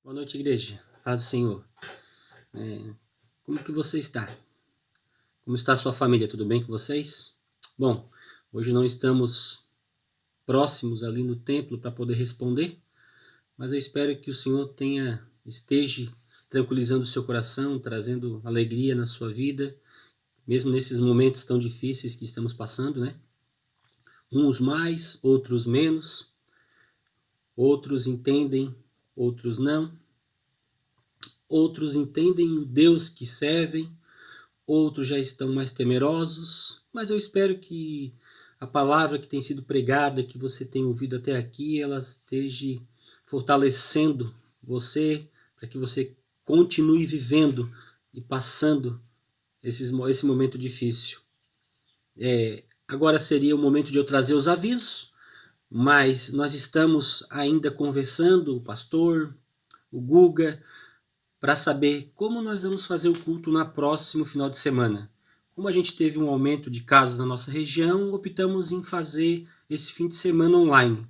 Boa noite, igreja. Paz do Senhor. Como que você está? Como está a sua família? Tudo bem com vocês? Bom, hoje não estamos próximos ali no templo para poder responder, mas eu espero que o Senhor esteja tranquilizando o seu coração, trazendo alegria na sua vida, mesmo nesses momentos tão difíceis que estamos passando, né? Uns mais, outros menos, outros entendem, outros não. Outros entendem o Deus que servem, outros já estão mais temerosos, mas eu espero que a palavra que tem sido pregada, que você tem ouvido até aqui, ela esteja fortalecendo você, para que você continue vivendo e passando esse momento difícil. Agora seria o momento de eu trazer os avisos, mas nós estamos ainda conversando, o pastor, o Guga, para saber como nós vamos fazer o culto no próximo final de semana. Como a gente teve um aumento de casos na nossa região, optamos em fazer esse fim de semana online.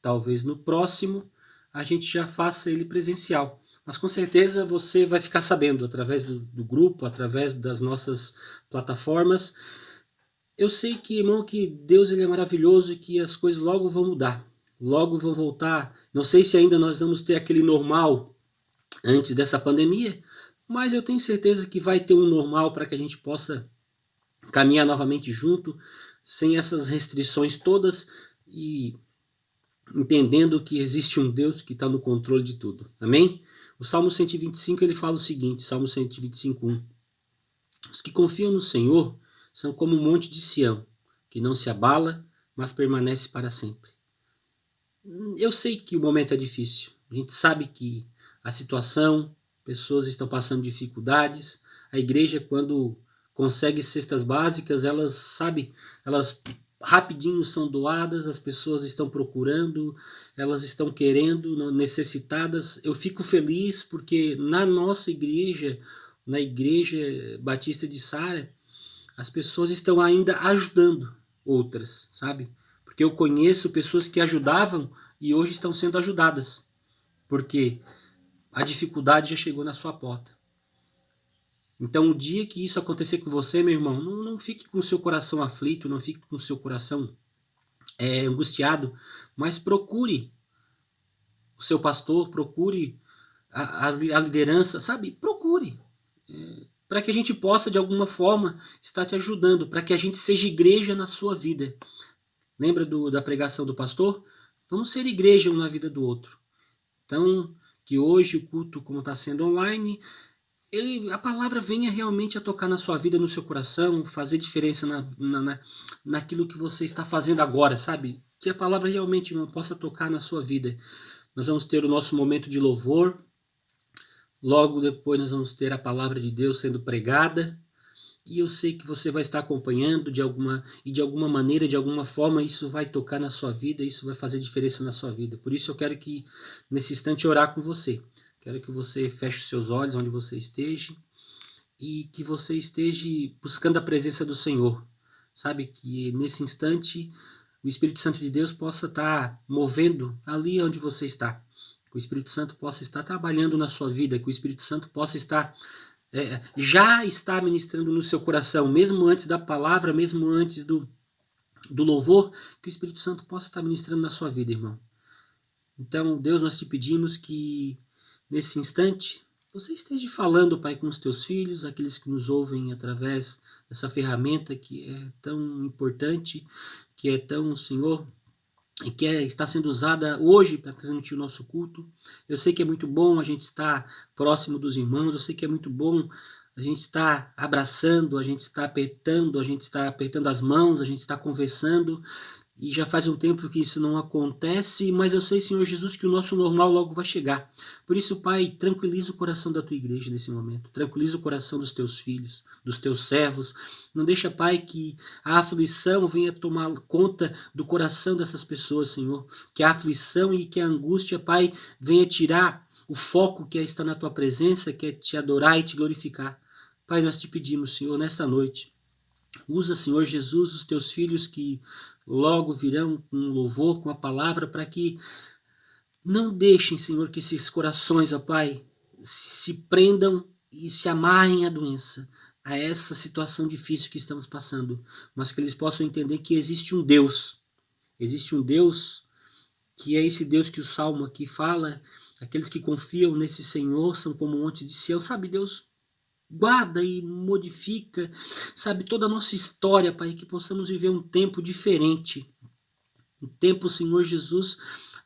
Talvez no próximo a gente já faça ele presencial. Mas com certeza você vai ficar sabendo através do grupo, através das nossas plataformas. Eu sei que, irmão, que Deus ele é maravilhoso e que as coisas logo vão mudar. Logo vão voltar. Não sei se ainda nós vamos ter aquele normal antes dessa pandemia, mas eu tenho certeza que vai ter um normal para que a gente possa caminhar novamente junto, sem essas restrições todas e entendendo que existe um Deus que está no controle de tudo. Amém? O Salmo 125 ele fala o seguinte, Salmo 125:1. Os que confiam no Senhor são como um monte de Sião, que não se abala, mas permanece para sempre. Eu sei que o momento é difícil. A gente sabe que a situação, pessoas estão passando dificuldades. A igreja, quando consegue cestas básicas, elas rapidinho são doadas, as pessoas estão procurando, elas estão querendo, necessitadas. Eu fico feliz porque na nossa igreja, na Igreja Batista de Sara, as pessoas estão ainda ajudando outras, sabe? Porque eu conheço pessoas que ajudavam e hoje estão sendo ajudadas, porque a dificuldade já chegou na sua porta. Então, o dia que isso acontecer com você, meu irmão, não fique com o seu coração aflito, não fique com o seu coração angustiado, mas procure o seu pastor, procure a liderança, sabe? Procure. Para que a gente possa, de alguma forma, estar te ajudando, para que a gente seja igreja na sua vida. Lembra da pregação do pastor? Vamos ser igreja um na vida do outro. Então, que hoje o culto, como está sendo online, a palavra venha realmente a tocar na sua vida, no seu coração, fazer diferença naquilo que você está fazendo agora, sabe? Que a palavra realmente, irmão, possa tocar na sua vida. Nós vamos ter o nosso momento de louvor, logo depois nós vamos ter a palavra de Deus sendo pregada, e eu sei que você vai estar acompanhando de alguma maneira, de alguma forma, isso vai tocar na sua vida, isso vai fazer diferença na sua vida. Por isso eu quero que, nesse instante, orar com você. Quero que você feche os seus olhos onde você esteja e que você esteja buscando a presença do Senhor. Sabe, que nesse instante o Espírito Santo de Deus possa estar movendo ali onde você está. Que o Espírito Santo possa estar trabalhando na sua vida, que o Espírito Santo possa estar já está ministrando no seu coração, mesmo antes da palavra, mesmo antes do louvor, que o Espírito Santo possa estar ministrando na sua vida, irmão. Então, Deus, nós te pedimos que nesse instante você esteja falando, Pai, com os teus filhos, aqueles que nos ouvem através dessa ferramenta que é tão importante, que é tão, Senhor, e que está sendo usada hoje para transmitir o nosso culto. Eu sei que é muito bom a gente estar próximo dos irmãos, eu sei que é muito bom a gente estar abraçando, a gente estar apertando as mãos, a gente está conversando, e já faz um tempo que isso não acontece, mas eu sei, Senhor Jesus, que o nosso normal logo vai chegar. Por isso, Pai, tranquiliza o coração da tua igreja nesse momento, tranquiliza o coração dos teus filhos, dos teus servos. Não deixa, Pai, que a aflição venha tomar conta do coração dessas pessoas, Senhor. Que a aflição e que a angústia, Pai, venha tirar o foco que é estar na tua presença, que é te adorar e te glorificar. Pai, nós te pedimos, Senhor, nesta noite, usa, Senhor Jesus, os teus filhos que logo virão com louvor, com a palavra, para que Não deixem, Senhor, que esses corações, ó Pai, se prendam e se amarrem à doença, a essa situação difícil que estamos passando, mas que eles possam entender que existe um Deus que é esse Deus que o Salmo aqui fala, aqueles que confiam nesse Senhor são como um monte de Sião, sabe, Deus guarda e modifica, sabe, toda a nossa história, Pai, que possamos viver um tempo diferente, um tempo, Senhor Jesus,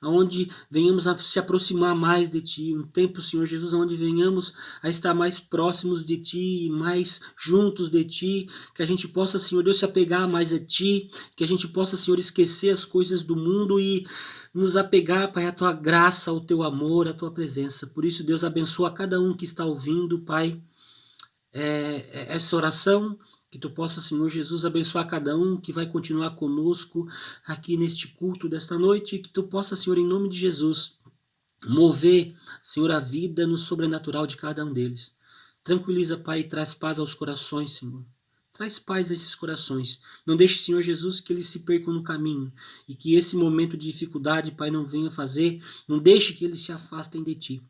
onde venhamos a se aproximar mais de Ti, um tempo, Senhor Jesus, onde venhamos a estar mais próximos de Ti, mais juntos de Ti, que a gente possa, Senhor Deus, se apegar mais a Ti, que a gente possa, Senhor, esquecer as coisas do mundo e nos apegar, Pai, à Tua graça, ao Teu amor, à Tua presença. Por isso, Deus, abençoa cada um que está ouvindo, Pai, essa oração, que Tu possa, Senhor Jesus, abençoar cada um que vai continuar conosco aqui neste culto desta noite, que Tu possa, Senhor, em nome de Jesus, mover, Senhor, a vida no sobrenatural de cada um deles. Tranquiliza, Pai, e traz paz aos corações, Senhor. Traz paz a esses corações. Não deixe, Senhor Jesus, que eles se percam no caminho e que esse momento de dificuldade, Pai, não venha fazer, não deixe que eles se afastem de Ti.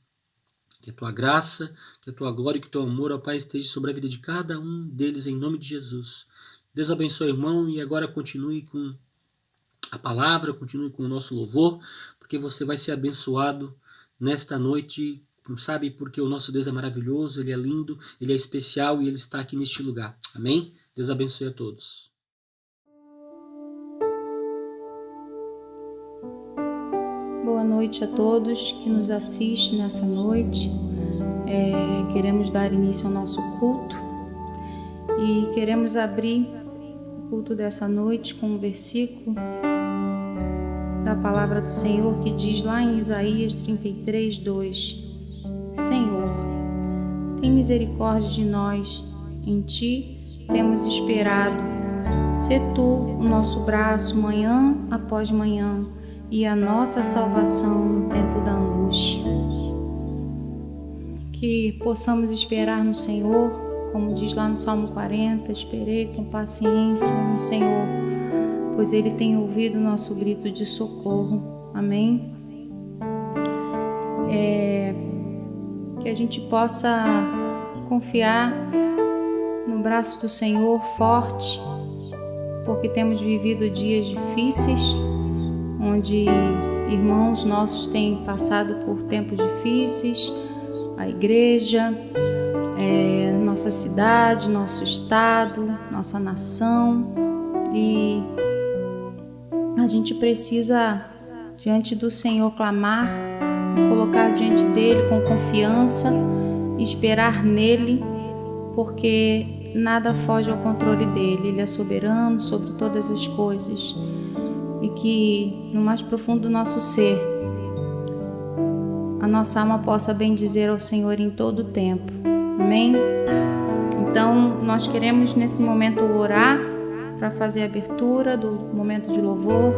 Que a Tua graça, que a Tua glória e que o Teu amor, ó Pai, esteja sobre a vida de cada um deles, em nome de Jesus. Deus abençoe, irmão, e agora continue com a palavra, continue com o nosso louvor, porque você vai ser abençoado nesta noite, sabe, porque o nosso Deus é maravilhoso, Ele é lindo, Ele é especial e Ele está aqui neste lugar. Amém? Deus abençoe a todos. Boa noite a todos que nos assistem nessa noite. Queremos dar início ao nosso culto e queremos abrir o culto dessa noite com um versículo da palavra do Senhor que diz lá em Isaías 33:2: Senhor, tem misericórdia de nós, em Ti temos esperado. Sê Tu o nosso braço manhã após manhã e a nossa salvação no tempo da angústia. Que possamos esperar no Senhor, como diz lá no Salmo 40, esperei com paciência no Senhor, pois Ele tem ouvido o nosso grito de socorro. Amém? Que a gente possa confiar no braço do Senhor forte, porque temos vivido dias difíceis, onde irmãos nossos têm passado por tempos difíceis, a igreja, nossa cidade, nosso estado, nossa nação, e a gente precisa, diante do Senhor, clamar, colocar diante dele com confiança, esperar nele, porque nada foge ao controle dele. Ele é soberano sobre todas as coisas. E que no mais profundo do nosso ser, a nossa alma possa bendizer ao Senhor em todo o tempo. Amém? Então, nós queremos nesse momento orar para fazer a abertura do momento de louvor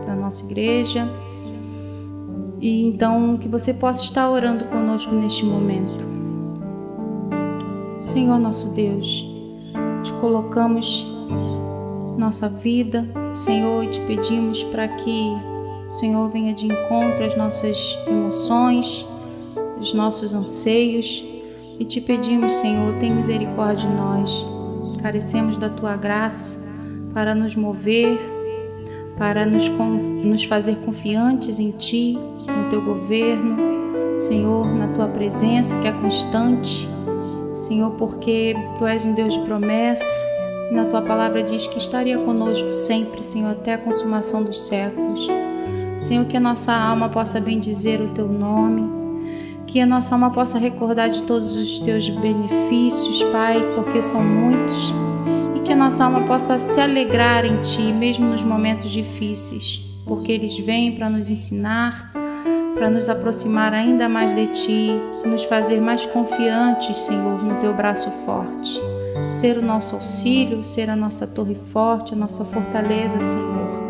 da nossa igreja. E então, que você possa estar orando conosco neste momento. Senhor nosso Deus, te colocamos nossa vida, Senhor, e te pedimos para que o Senhor venha de encontro às nossas emoções, aos nossos anseios, e te pedimos, Senhor, tem misericórdia de nós. Carecemos da Tua graça para nos mover, para nos fazer confiantes em Ti, no Teu governo, Senhor, na Tua presença que é constante, Senhor, porque Tu és um Deus de promessa. Na Tua palavra diz que estaria conosco sempre, Senhor, até a consumação dos séculos. Senhor, que a nossa alma possa bendizer o Teu nome, que a nossa alma possa recordar de todos os Teus benefícios, Pai, porque são muitos, e que a nossa alma possa se alegrar em Ti, mesmo nos momentos difíceis, porque eles vêm para nos ensinar, para nos aproximar ainda mais de Ti, nos fazer mais confiantes, Senhor, no Teu braço forte. Ser o nosso auxílio, ser a nossa torre forte, a nossa fortaleza, Senhor.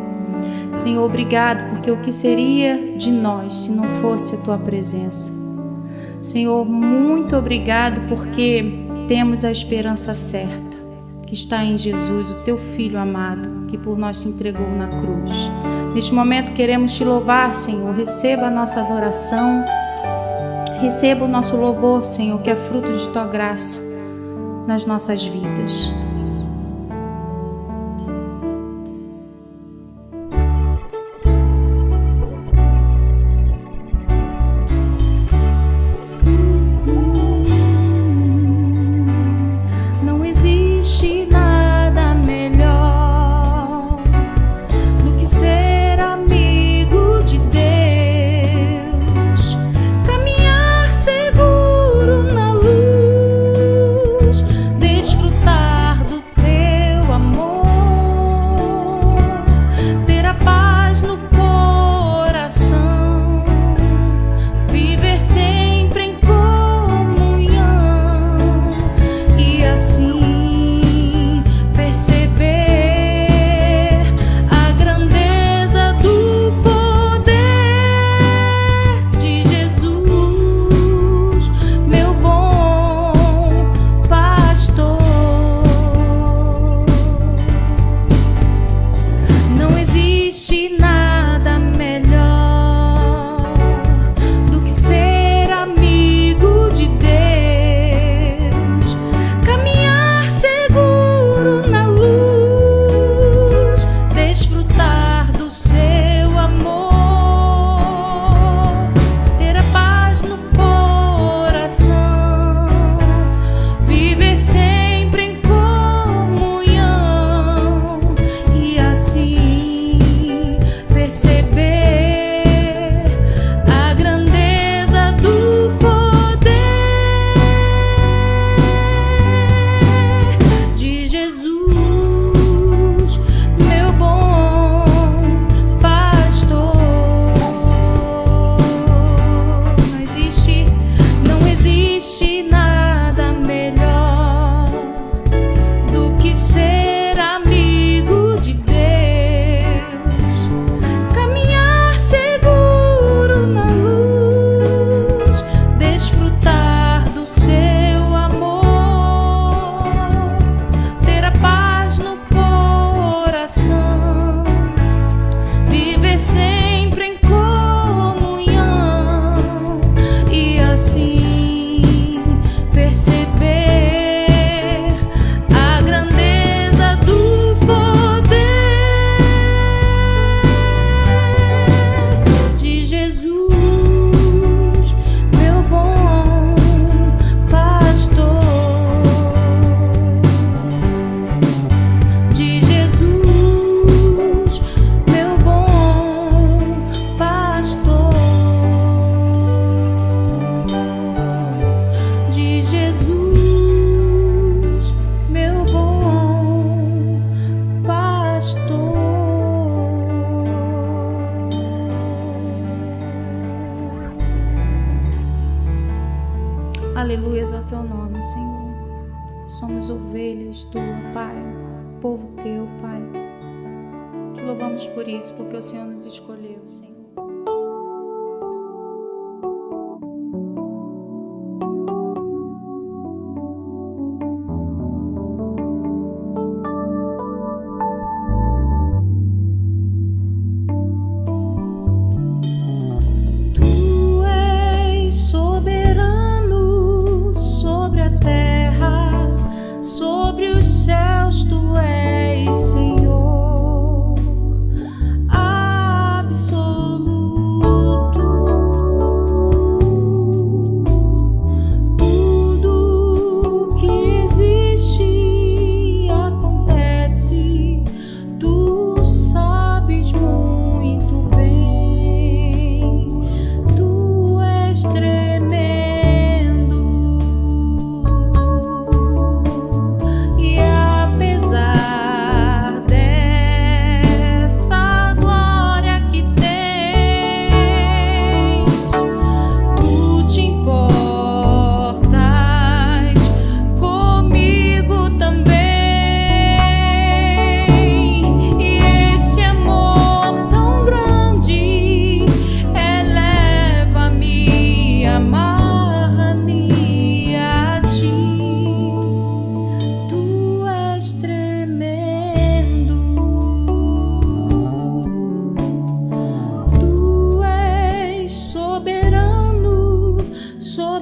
Senhor, obrigado, porque o que seria de nós se não fosse a Tua presença? Senhor, muito obrigado, porque temos a esperança certa, que está em Jesus, o Teu Filho amado, que por nós se entregou na cruz. Neste momento queremos te louvar, Senhor. Receba a nossa adoração. Receba o nosso louvor, Senhor, que é fruto de tua graça nas nossas vidas. Aleluias ao teu nome, Senhor. Somos ovelhas tua, Pai, povo teu, Pai. Te louvamos por isso, porque o Senhor nos escolheu, Senhor. Absoluto.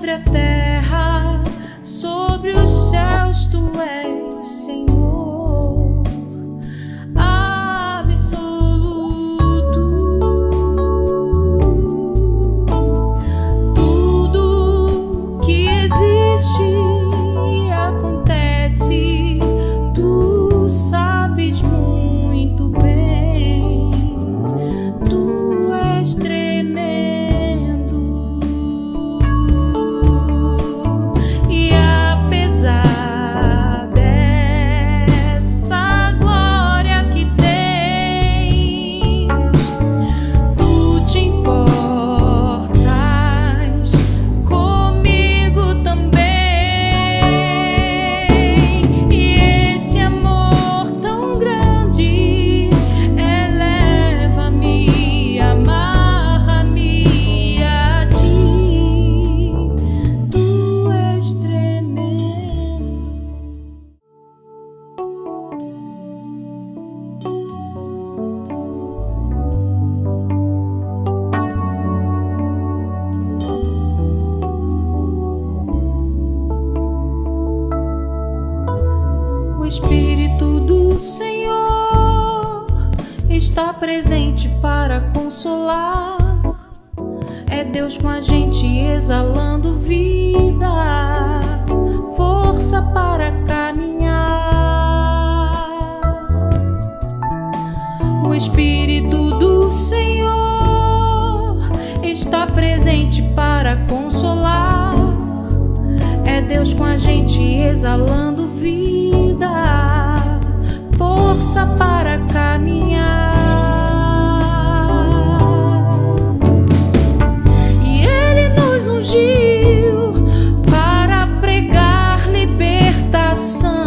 sobre a terra, sobre os céus, tu és Senhor absoluto. Tudo que existe e acontece, tu sabes muito bem. Tu és tremendo. E apesar dessa glória que tens, tu te importas comigo também. E esse amor tão grande eleva-me, amarra-me a ti. Tu és tremendo. O Espírito do Senhor está presente para consolar. É Deus com a gente exalando vida, força para caminhar. O Espírito do Senhor está presente para consolar. É Deus com a gente exalando vida, força para caminhar. E Ele nos ungiu para pregar libertação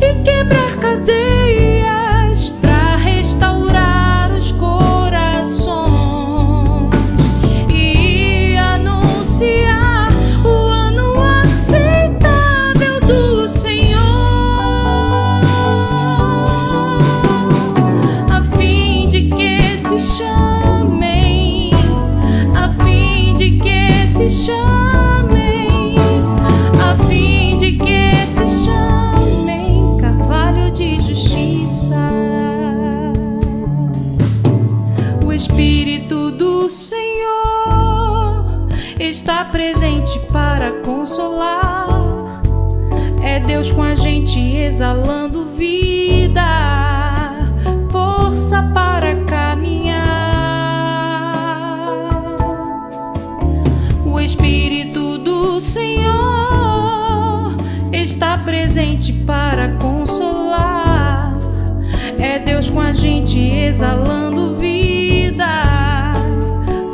e quebrar cadeias, para restaurar os corações e anunciar o ano aceitável do Senhor, a fim de que se chamem, a fim de que se chamem, a fim de que se chamem carvalho de justiça. O Espírito do Senhor está presente para consolar. É Deus com a gente exalando vida, força para caminhar. O Espírito do Senhor está presente para consolar. É Deus com a gente exalando vida,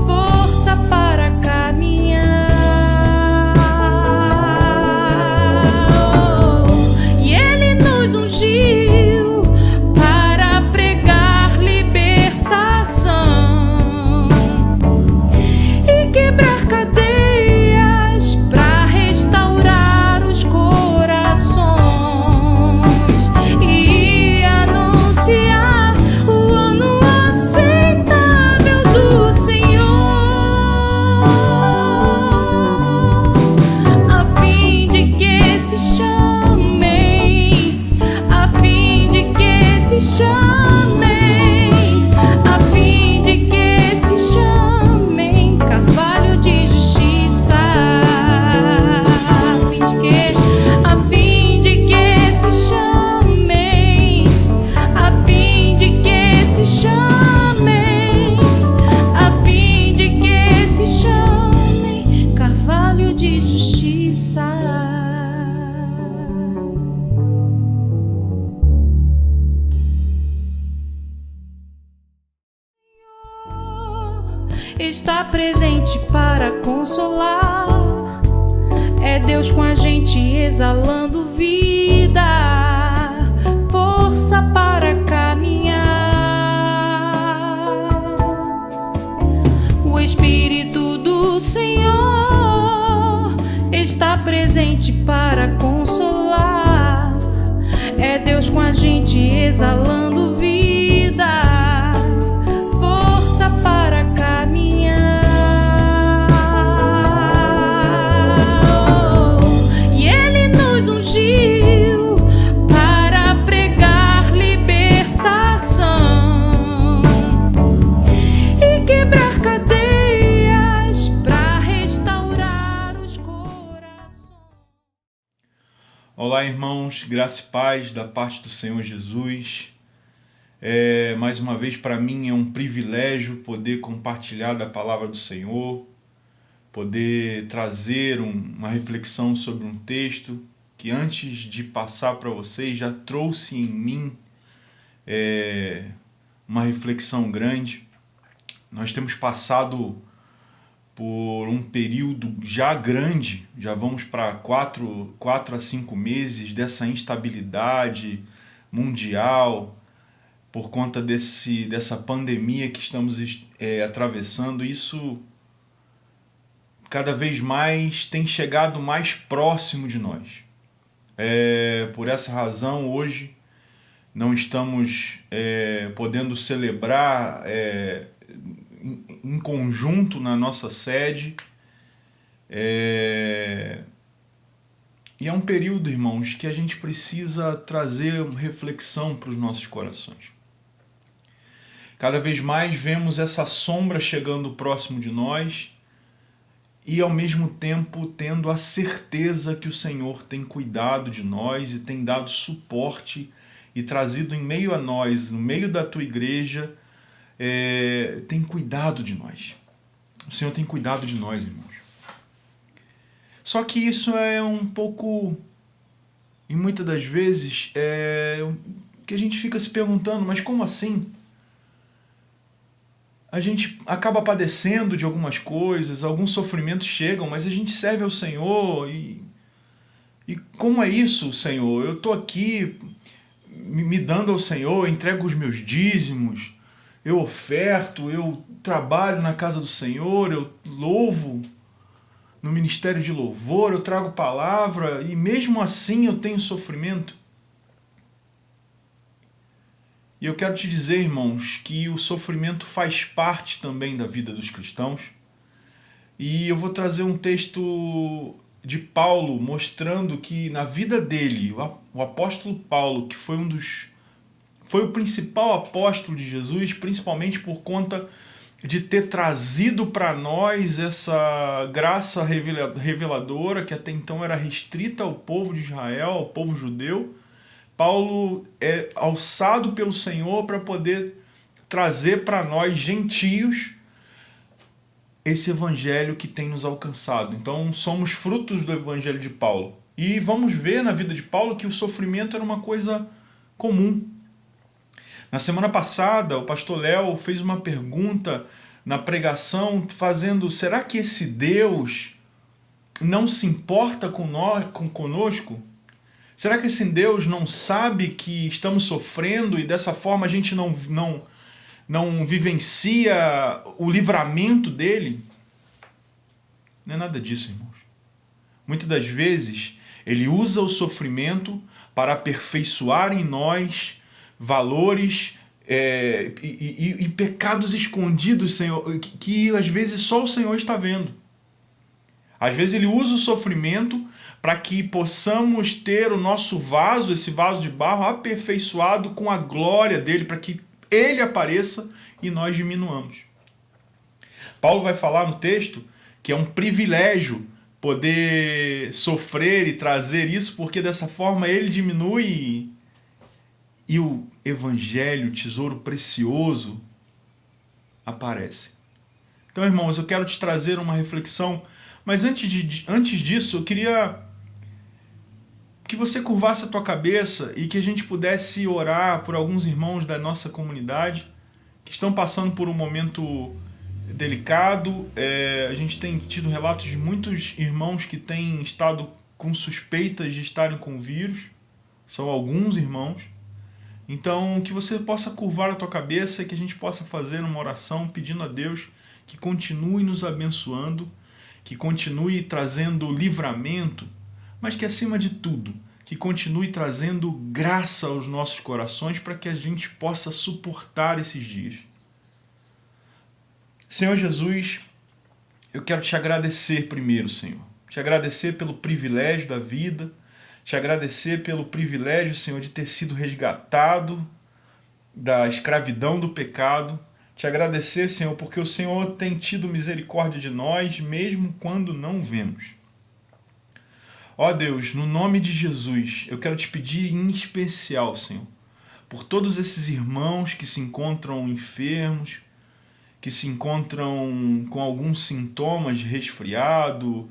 força para caminhar. E Ele nos ungiu para pregar libertação e quebrar cadeias, para restaurar os corações e anunciar o ano aceitável do Senhor, a fim de que se chamem, a fim de que se chamem, a fim de que se chamem carvalho de justiça, a fim de que se chamem, a fim de que se chamem, a fim de que se chamem carvalho de justiça. Está presente para consolar. É Deus com a gente exalando vida, força para caminhar. O Espírito do Senhor está presente para consolar. É Deus com a gente exalando vida, força para caminhar. Olá, irmãos, graça e paz da parte do Senhor Jesus. Mais uma vez, para mim é um privilégio poder compartilhar da palavra do Senhor, poder trazer uma reflexão sobre um texto que antes de passar para vocês já trouxe em mim uma reflexão grande. Nós temos passado por um período já grande, já vamos para 4 a 5 meses dessa instabilidade mundial por conta dessa pandemia que estamos atravessando. Isso cada vez mais tem chegado mais próximo de nós. Por essa razão, hoje não estamos podendo celebrar em conjunto na nossa sede. E é um período, irmãos, que a gente precisa trazer reflexão para os nossos corações. Cada vez mais vemos essa sombra chegando próximo de nós e, ao mesmo tempo, tendo a certeza que o Senhor tem cuidado de nós e tem dado suporte e trazido em meio a nós, no meio da tua igreja, tem cuidado de nós. O Senhor tem cuidado de nós, irmãos. Só que isso é um pouco, e muitas das vezes, que a gente fica se perguntando, mas como assim? A gente acaba padecendo de algumas coisas, alguns sofrimentos chegam, mas a gente serve ao Senhor e como é isso, Senhor? Eu estou aqui me dando ao Senhor, eu entrego os meus dízimos, eu oferto, eu trabalho na casa do Senhor, eu louvo no ministério de louvor, eu trago palavra e mesmo assim eu tenho sofrimento. E eu quero te dizer, irmãos, que o sofrimento faz parte também da vida dos cristãos. E eu vou trazer um texto de Paulo mostrando que na vida dele, o apóstolo Paulo, que foi o principal apóstolo de Jesus, principalmente por conta de ter trazido para nós essa graça reveladora que até então era restrita ao povo de Israel, ao povo judeu. Paulo é alçado pelo Senhor para poder trazer para nós, gentios, esse evangelho que tem nos alcançado. Então somos frutos do evangelho de Paulo. E vamos ver na vida de Paulo que o sofrimento era uma coisa comum. Na semana passada, o pastor Léo fez uma pergunta na pregação, será que esse Deus não se importa conosco? Será que esse Deus não sabe que estamos sofrendo e dessa forma a gente não vivencia o livramento dele? Não é nada disso, irmãos. Muitas das vezes ele usa o sofrimento para aperfeiçoar em nós valores e pecados escondidos, Senhor, que às vezes só o Senhor está vendo. Às vezes ele usa o sofrimento para que possamos ter o nosso vaso, esse vaso de barro, aperfeiçoado com a glória dele, para que ele apareça e nós diminuamos. Paulo vai falar no texto que é um privilégio poder sofrer e trazer isso, porque dessa forma ele diminui e o evangelho, o tesouro precioso, aparece. Então, irmãos, eu quero te trazer uma reflexão, mas antes disso, eu queria que você curvasse a tua cabeça e que a gente pudesse orar por alguns irmãos da nossa comunidade que estão passando por um momento delicado. A gente tem tido relatos de muitos irmãos que têm estado com suspeitas de estarem com o vírus. São alguns irmãos. Então, que você possa curvar a tua cabeça e que a gente possa fazer uma oração pedindo a Deus que continue nos abençoando, que continue trazendo livramento, mas que, acima de tudo, que continue trazendo graça aos nossos corações para que a gente possa suportar esses dias. Senhor Jesus, eu quero te agradecer primeiro, Senhor. Te agradecer pelo privilégio da vida, te agradecer pelo privilégio, Senhor, de ter sido resgatado da escravidão do pecado. Te agradecer, Senhor, porque o Senhor tem tido misericórdia de nós, mesmo quando não vemos. Ó Deus, no nome de Jesus, eu quero te pedir em especial, Senhor, por todos esses irmãos que se encontram enfermos, que se encontram com alguns sintomas de resfriado,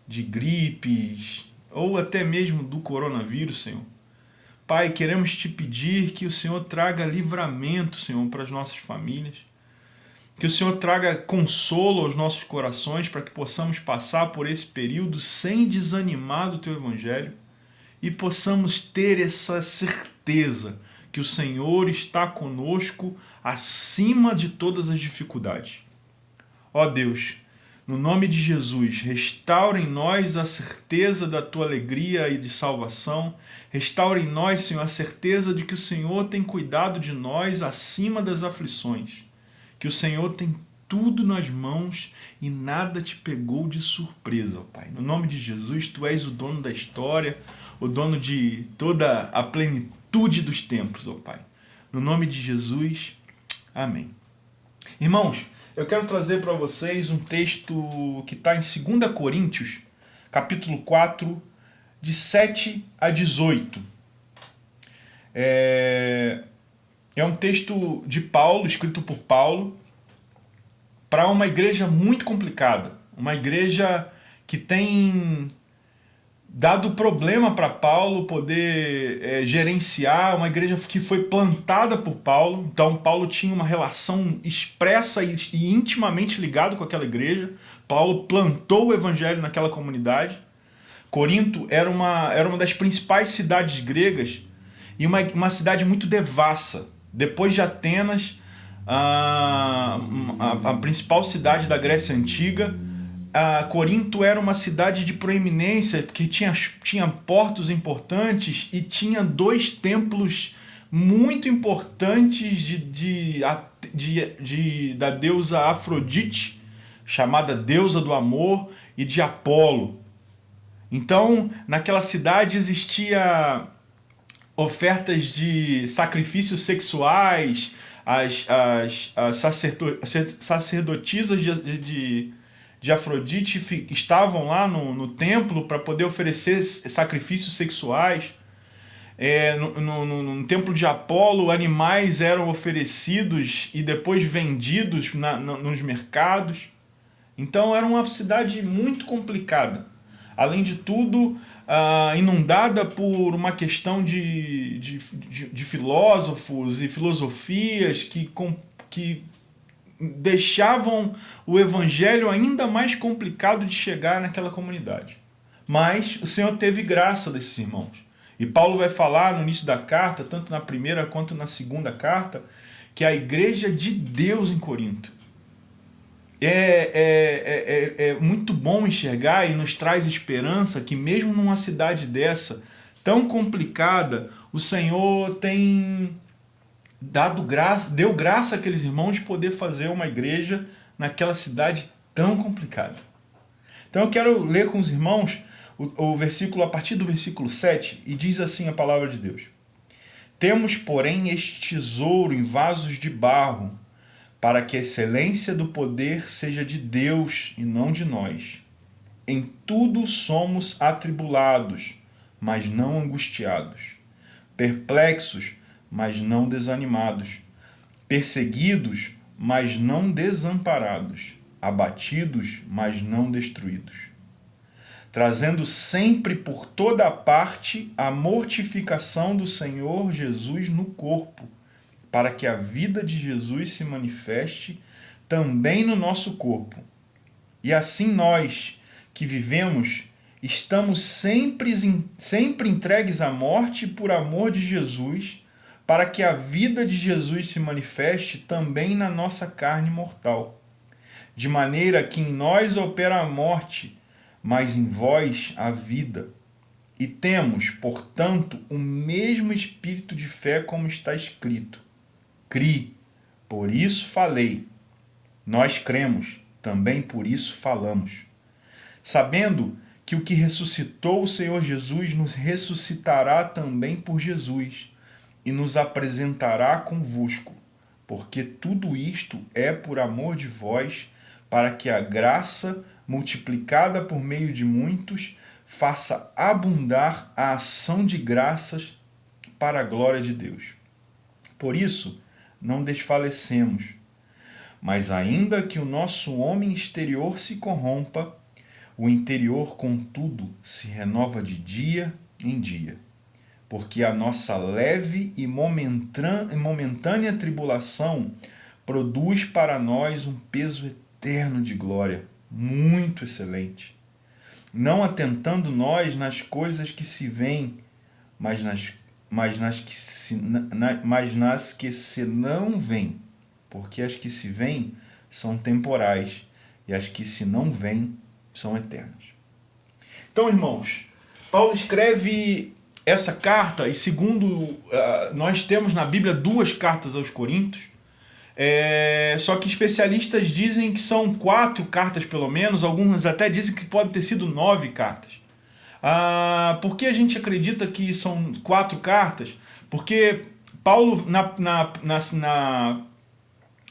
de gripes, ou até mesmo do coronavírus, Senhor. Pai, queremos te pedir que o Senhor traga livramento, Senhor, para as nossas famílias. Que o Senhor traga consolo aos nossos corações para que possamos passar por esse período sem desanimar do Teu Evangelho e possamos ter essa certeza que o Senhor está conosco acima de todas as dificuldades. Ó Deus, no nome de Jesus, restaura em nós a certeza da Tua alegria e de salvação. Restaura em nós, Senhor, a certeza de que o Senhor tem cuidado de nós acima das aflições. Que o Senhor tem tudo nas mãos e nada te pegou de surpresa, ó Pai. No nome de Jesus, Tu és o dono da história, o dono de toda a plenitude dos tempos, ó Pai. No nome de Jesus, amém. Irmãos, eu quero trazer para vocês um texto que está em 2 Coríntios, capítulo 4, de 7 a 18. É um texto de Paulo, escrito por Paulo, para uma igreja muito complicada. Uma igreja que tem dado problema para Paulo poder gerenciar, uma igreja que foi plantada por Paulo. Então Paulo tinha uma relação expressa e intimamente ligado com aquela igreja. Paulo plantou o evangelho naquela comunidade. Corinto era uma das principais cidades gregas e uma cidade muito devassa. Depois de Atenas, a principal cidade da Grécia Antiga, Corinto era uma cidade de proeminência, porque tinha portos importantes e tinha 2 templos muito importantes da deusa Afrodite, chamada deusa do amor, e de Apolo. Então, naquela cidade existia ofertas de sacrifícios sexuais, as sacerdotisas de Afrodite estavam lá no templo para poder oferecer sacrifícios sexuais. No templo de Apolo, animais eram oferecidos e depois vendidos nos mercados. Então era uma cidade muito complicada. Além de tudo, inundada por uma questão de filósofos e filosofias que deixavam o evangelho ainda mais complicado de chegar naquela comunidade. Mas o Senhor teve graça desses irmãos. E Paulo vai falar no início da carta, tanto na primeira quanto na segunda carta, que a igreja de Deus em Corinto é muito bom enxergar e nos traz esperança que mesmo numa cidade dessa, tão complicada, o Senhor tem deu graça àqueles irmãos de poder fazer uma igreja naquela cidade tão complicada. Então eu quero ler com os irmãos o versículo, a partir do versículo 7, e diz assim a palavra de Deus: Temos, porém, este tesouro em vasos de barro, para que a excelência do poder seja de Deus e não de nós. Em tudo somos atribulados, mas não angustiados, perplexos, mas não desanimados, perseguidos, mas não desamparados, abatidos, mas não destruídos, trazendo sempre por toda a parte a mortificação do Senhor Jesus no corpo, para que a vida de Jesus se manifeste também no nosso corpo. E assim nós, que vivemos, estamos sempre entregues à morte por amor de Jesus, para que a vida de Jesus se manifeste também na nossa carne mortal. De maneira que em nós opera a morte, mas em vós a vida. E temos, portanto, o mesmo espírito de fé, como está escrito: Cri, por isso falei. Nós cremos, também por isso falamos. Sabendo que o que ressuscitou o Senhor Jesus nos ressuscitará também por Jesus e nos apresentará convosco, porque tudo isto é por amor de vós, para que a graça, multiplicada por meio de muitos, faça abundar a ação de graças para a glória de Deus. Por isso, não desfalecemos. Mas ainda que o nosso homem exterior se corrompa, o interior, contudo, se renova de dia em dia. Porque a nossa leve e momentânea tribulação produz para nós um peso eterno de glória, muito excelente. Não atentando nós nas coisas que se veem, mas nas que se não veem, porque as que se veem são temporais e as que se não veem são eternas. Então, irmãos, Paulo escreve essa carta, e segundo nós temos na Bíblia 2 cartas aos Coríntios, só que especialistas dizem que são 4 cartas pelo menos, alguns até dizem que pode ter sido 9 cartas. Por que a gente acredita que são 4 cartas? Porque Paulo,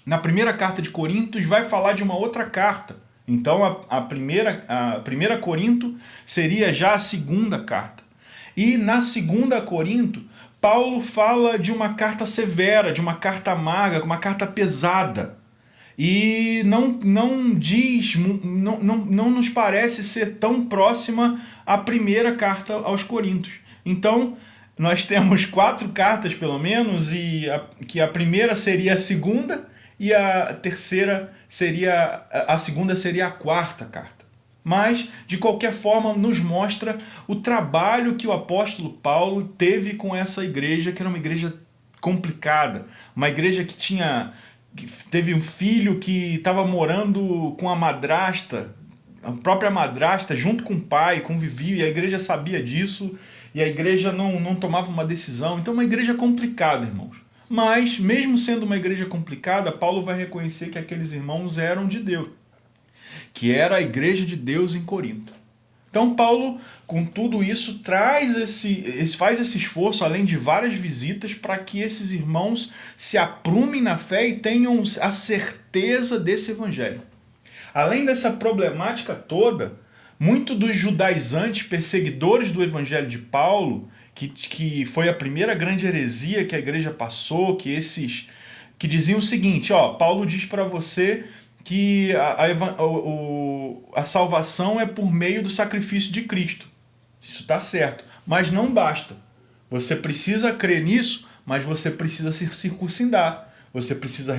na primeira carta de Coríntios, vai falar de uma outra carta. Então a primeira Corinto seria já a segunda carta. E na segunda Corinto, Paulo fala de uma carta severa, de uma carta amarga, uma carta pesada. E não nos parece ser tão próxima à primeira carta aos Coríntios. Então, nós temos 4 cartas, pelo menos, que a primeira seria a segunda, e a terceira seria a segunda seria a quarta carta. Mas, de qualquer forma, nos mostra o trabalho que o apóstolo Paulo teve com essa igreja, que era uma igreja complicada, uma igreja que teve um filho que estava morando com a madrasta, a própria madrasta, junto com o pai, convivia, e a igreja sabia disso, e a igreja não tomava uma decisão. Então, uma igreja complicada, irmãos. Mas, mesmo sendo uma igreja complicada, Paulo vai reconhecer que aqueles irmãos eram de Deus, que era a igreja de Deus em Corinto. Então Paulo, com tudo isso, faz esse esforço, além de várias visitas, para que esses irmãos se aprumem na fé e tenham a certeza desse evangelho. Além dessa problemática toda, muitos dos judaizantes, perseguidores do evangelho de Paulo, que foi a primeira grande heresia que a igreja passou, que diziam o seguinte: Paulo diz para você que a salvação é por meio do sacrifício de Cristo. Isso está certo, mas não basta. Você precisa crer nisso, mas você precisa se circuncidar. Você precisa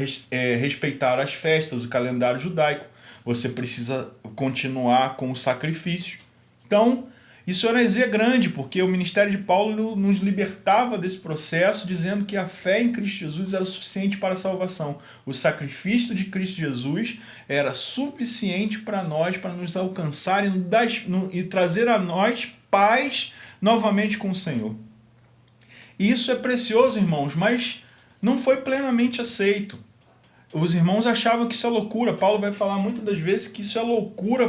respeitar as festas, o calendário judaico. Você precisa continuar com o sacrifício. Então, isso era uma heresia grande, porque o ministério de Paulo nos libertava desse processo, dizendo que a fé em Cristo Jesus era suficiente para a salvação. O sacrifício de Cristo Jesus era suficiente para nós, para nos alcançar e trazer a nós paz novamente com o Senhor. E isso é precioso, irmãos, mas não foi plenamente aceito. Os irmãos achavam que isso é loucura. Paulo vai falar muitas das vezes que isso é loucura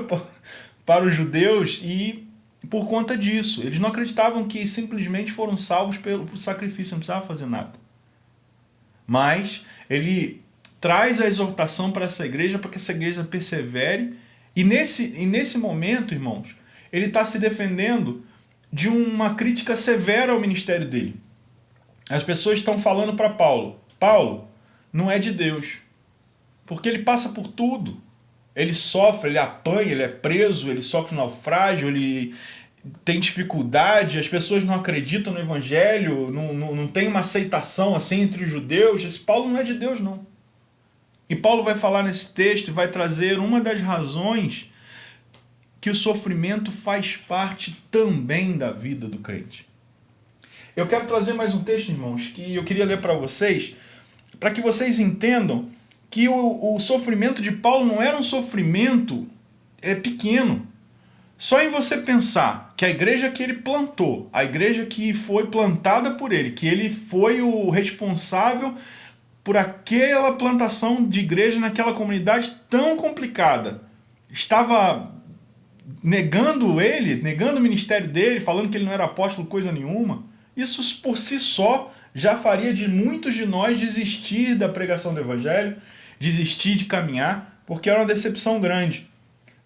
para os judeus, e por conta disso, eles não acreditavam que simplesmente foram salvos pelo sacrifício, não precisava fazer nada. Mas ele traz a exortação para essa igreja, para que essa igreja persevere, e nesse momento, irmãos, ele está se defendendo de uma crítica severa ao ministério dele. As pessoas estão falando para Paulo: Paulo não é de Deus, porque ele passa por tudo. Ele sofre, ele apanha, ele é preso, ele sofre naufrágio, ele tem dificuldade, as pessoas não acreditam no evangelho, não tem uma aceitação assim entre os judeus. Esse Paulo não é de Deus, não. E Paulo vai falar nesse texto e vai trazer uma das razões que o sofrimento faz parte também da vida do crente. Eu quero trazer mais um texto, irmãos, que eu queria ler para vocês, para que vocês entendam que o sofrimento de Paulo não era um sofrimento pequeno. Só em você pensar que a igreja que ele plantou, a igreja que foi plantada por ele, que ele foi o responsável por aquela plantação de igreja naquela comunidade tão complicada, estava negando ele, negando o ministério dele, falando que ele não era apóstolo coisa nenhuma. Isso por si só já faria de muitos de nós desistir da pregação do evangelho, desistir de caminhar, porque era uma decepção grande.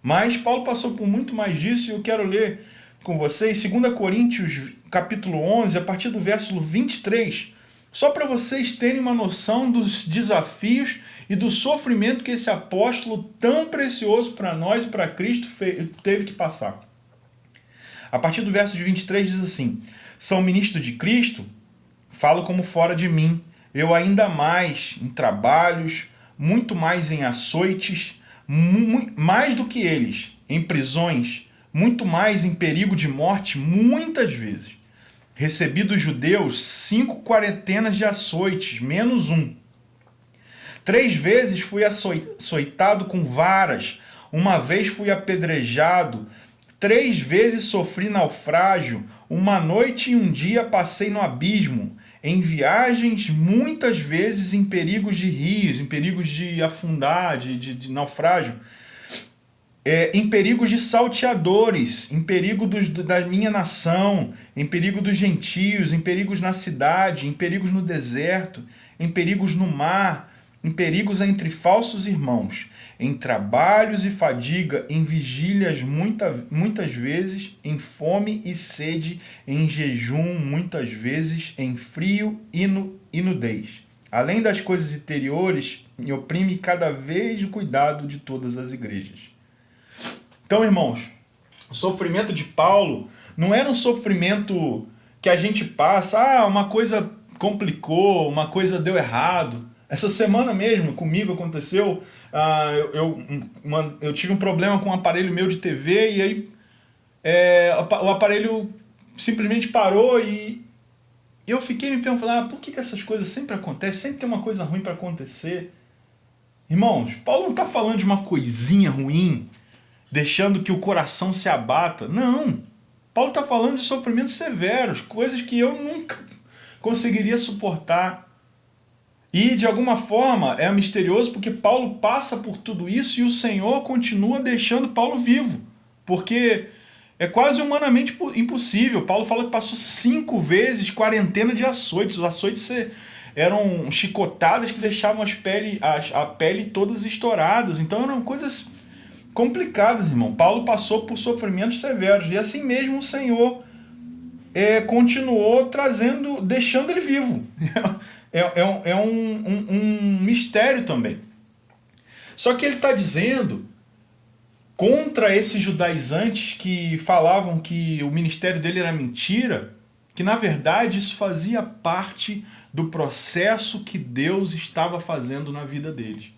Mas Paulo passou por muito mais disso, e eu quero ler com vocês 2 Coríntios capítulo 11, a partir do verso 23, só para vocês terem uma noção dos desafios e do sofrimento que esse apóstolo tão precioso para nós e para Cristo teve que passar. A partir do verso de 23 diz assim: são ministros de Cristo? Falo como fora de mim, eu ainda mais em trabalhos, muito mais em açoites, mais do que eles, em prisões, muito mais em perigo de morte, muitas vezes. Recebi dos judeus 5 quarentenas de açoites, menos um. 3 vezes fui açoitado com varas, uma vez fui apedrejado, 3 vezes sofri naufrágio, uma noite e um dia passei no abismo, em viagens, muitas vezes em perigos de rios, em perigos de afundar, de naufrágio, em perigos de salteadores, em perigo da minha nação, em perigo dos gentios, em perigos na cidade, em perigos no deserto, em perigos no mar, em perigos entre falsos irmãos, em trabalhos e fadiga, em vigílias muitas vezes, em fome e sede, em jejum muitas vezes, em frio e nudez. Além das coisas interiores, me oprime cada vez o cuidado de todas as igrejas. Então, irmãos, o sofrimento de Paulo não era um sofrimento que a gente passa, uma coisa complicou, uma coisa deu errado. Essa semana mesmo, comigo aconteceu, eu tive um problema com um aparelho meu de TV e aí o aparelho simplesmente parou e eu fiquei me perguntando, por que essas coisas sempre acontecem? Sempre tem uma coisa ruim para acontecer. Irmãos, Paulo não está falando de uma coisinha ruim, deixando que o coração se abata. Não. Paulo está falando de sofrimentos severos, coisas que eu nunca conseguiria suportar. E, de alguma forma, é misterioso porque Paulo passa por tudo isso e o Senhor continua deixando Paulo vivo. Porque é quase humanamente impossível. Paulo fala que passou 5 vezes quarentena de açoites. Os açoites eram chicotadas que deixavam a pele todas estouradas. Então eram coisas complicadas, irmão. Paulo passou por sofrimentos severos. E assim mesmo o Senhor continuou deixando ele vivo. É um mistério também. Só que ele está dizendo contra esses judaizantes que falavam que o ministério dele era mentira, que na verdade isso fazia parte do processo que Deus estava fazendo na vida deles.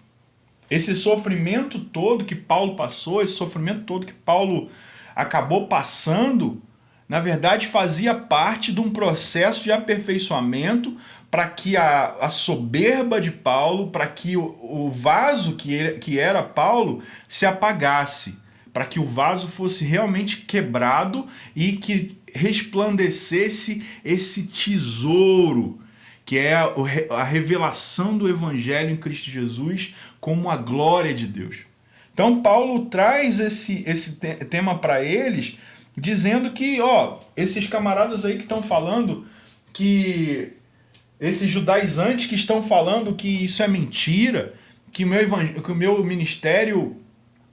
Esse sofrimento todo que Paulo passou, esse sofrimento todo que Paulo acabou passando, na verdade fazia parte de um processo de aperfeiçoamento para que a soberba de Paulo, para que o vaso que era Paulo se apagasse, para que o vaso fosse realmente quebrado e que resplandecesse esse tesouro, que é a revelação do Evangelho em Cristo Jesus como a glória de Deus. Então Paulo traz esse tema para eles, dizendo que esses camaradas aí que estão falando que esses judaizantes que estão falando que isso é mentira, que o meu ministério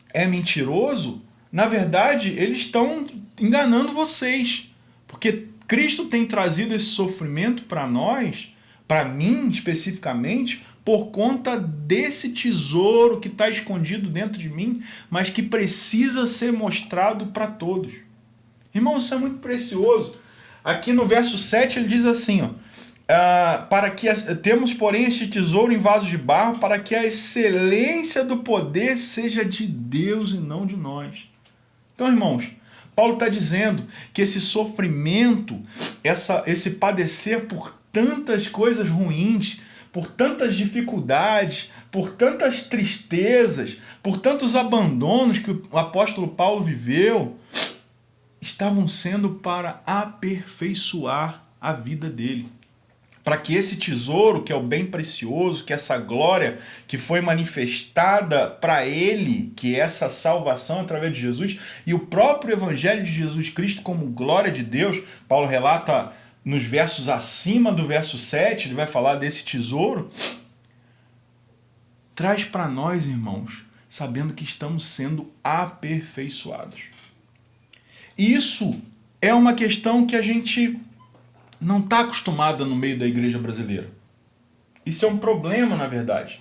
é mentiroso, na verdade, eles estão enganando vocês. Porque Cristo tem trazido esse sofrimento para nós, para mim especificamente, por conta desse tesouro que está escondido dentro de mim, mas que precisa ser mostrado para todos. Irmão, isso é muito precioso. Aqui no verso 7 ele diz assim, para que temos, porém, este tesouro em vasos de barro, para que a excelência do poder seja de Deus e não de nós. Então, irmãos, Paulo está dizendo que esse sofrimento, esse padecer por tantas coisas ruins, por tantas dificuldades, por tantas tristezas, por tantos abandonos que o apóstolo Paulo viveu, estavam sendo para aperfeiçoar a vida dele. Para que esse tesouro, que é o bem precioso, que essa glória que foi manifestada para ele, que é essa salvação através de Jesus, e o próprio Evangelho de Jesus Cristo como glória de Deus, Paulo relata nos versos acima do verso 7, ele vai falar desse tesouro, traz para nós, irmãos, sabendo que estamos sendo aperfeiçoados. Isso é uma questão que a gente não está acostumada no meio da igreja brasileira. Isso é um problema, na verdade.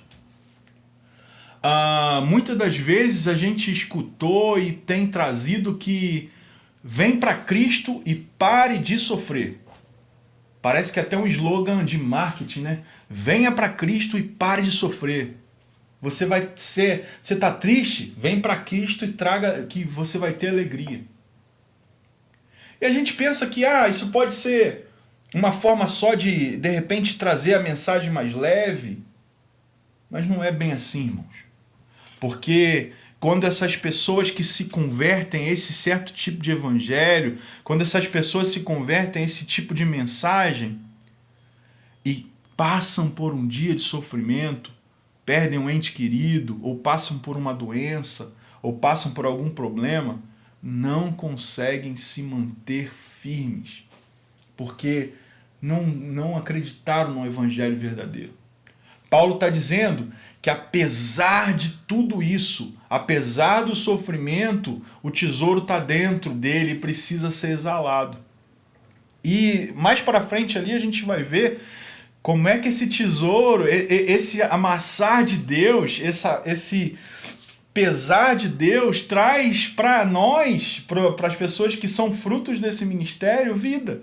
Muitas das vezes a gente escutou e tem trazido que vem para Cristo e pare de sofrer. Parece que é até um slogan de marketing, né? Venha para Cristo e pare de sofrer. Você está triste? Vem para Cristo e traga que você vai ter alegria. E a gente pensa que isso pode ser uma forma só de repente, trazer a mensagem mais leve. Mas não é bem assim, irmãos. Porque quando essas pessoas que se convertem a esse certo tipo de evangelho, quando essas pessoas se convertem a esse tipo de mensagem e passam por um dia de sofrimento, perdem um ente querido, ou passam por uma doença, ou passam por algum problema, não conseguem se manter firmes, porque não acreditaram no evangelho verdadeiro. Paulo está dizendo que apesar de tudo isso, apesar do sofrimento, o tesouro está dentro dele e precisa ser exalado. E mais para frente ali a gente vai ver como é que esse tesouro, esse amassar de Deus, esse pesar de Deus traz para nós, para as pessoas que são frutos desse ministério, vida.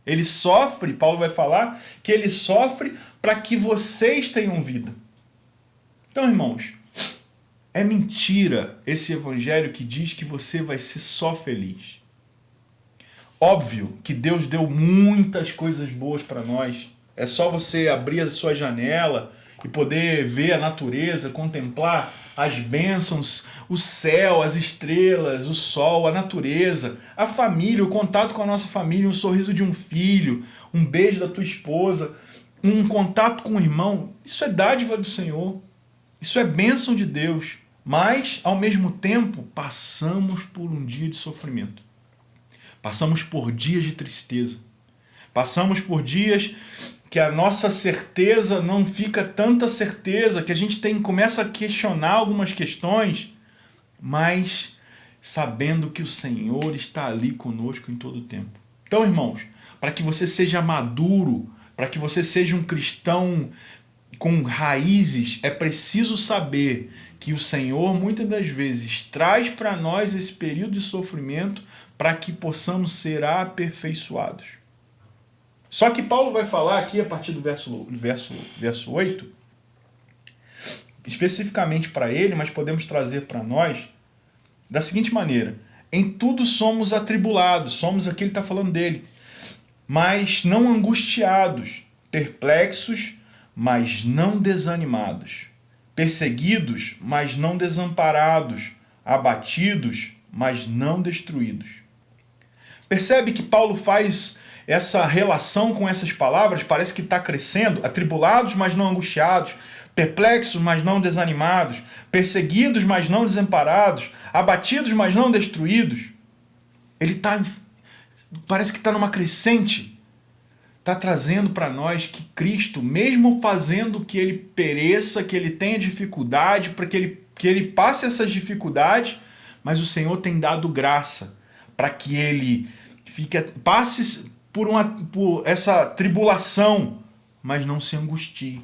Ele sofre, Paulo vai falar, que ele sofre para que vocês tenham vida. Então, irmãos, é mentira esse evangelho que diz que você vai ser só feliz. Óbvio que Deus deu muitas coisas boas para nós. É só você abrir a sua janela e poder ver a natureza, contemplar as bênçãos, o céu, as estrelas, o sol, a natureza, a família, o contato com a nossa família, um sorriso de um filho, um beijo da tua esposa, um contato com o irmão. Isso é dádiva do Senhor. Isso é bênção de Deus. Mas, ao mesmo tempo, passamos por um dia de sofrimento. Passamos por dias de tristeza. Passamos por dias que a nossa certeza não fica tanta certeza, que a gente começa a questionar algumas questões, mas sabendo que o Senhor está ali conosco em todo o tempo. Então, irmãos, para que você seja maduro, para que você seja um cristão com raízes, é preciso saber que o Senhor muitas das vezes traz para nós esse período de sofrimento para que possamos ser aperfeiçoados. Só que Paulo vai falar aqui a partir do verso 8, especificamente para ele, mas podemos trazer para nós, da seguinte maneira: em tudo somos atribulados, aqui ele está falando dele, mas não angustiados, perplexos, mas não desanimados, perseguidos, mas não desamparados, abatidos, mas não destruídos. Percebe que Paulo faz essa relação com essas palavras, parece que está crescendo: atribulados, mas não angustiados, perplexos, mas não desanimados, perseguidos, mas não desamparados, abatidos, mas não destruídos. Ele parece que está numa crescente, está trazendo para nós que Cristo, mesmo fazendo que ele pereça, que ele tenha dificuldade, para que ele passe essas dificuldades, mas o Senhor tem dado graça para que ele passe por essa tribulação, mas não se angustie.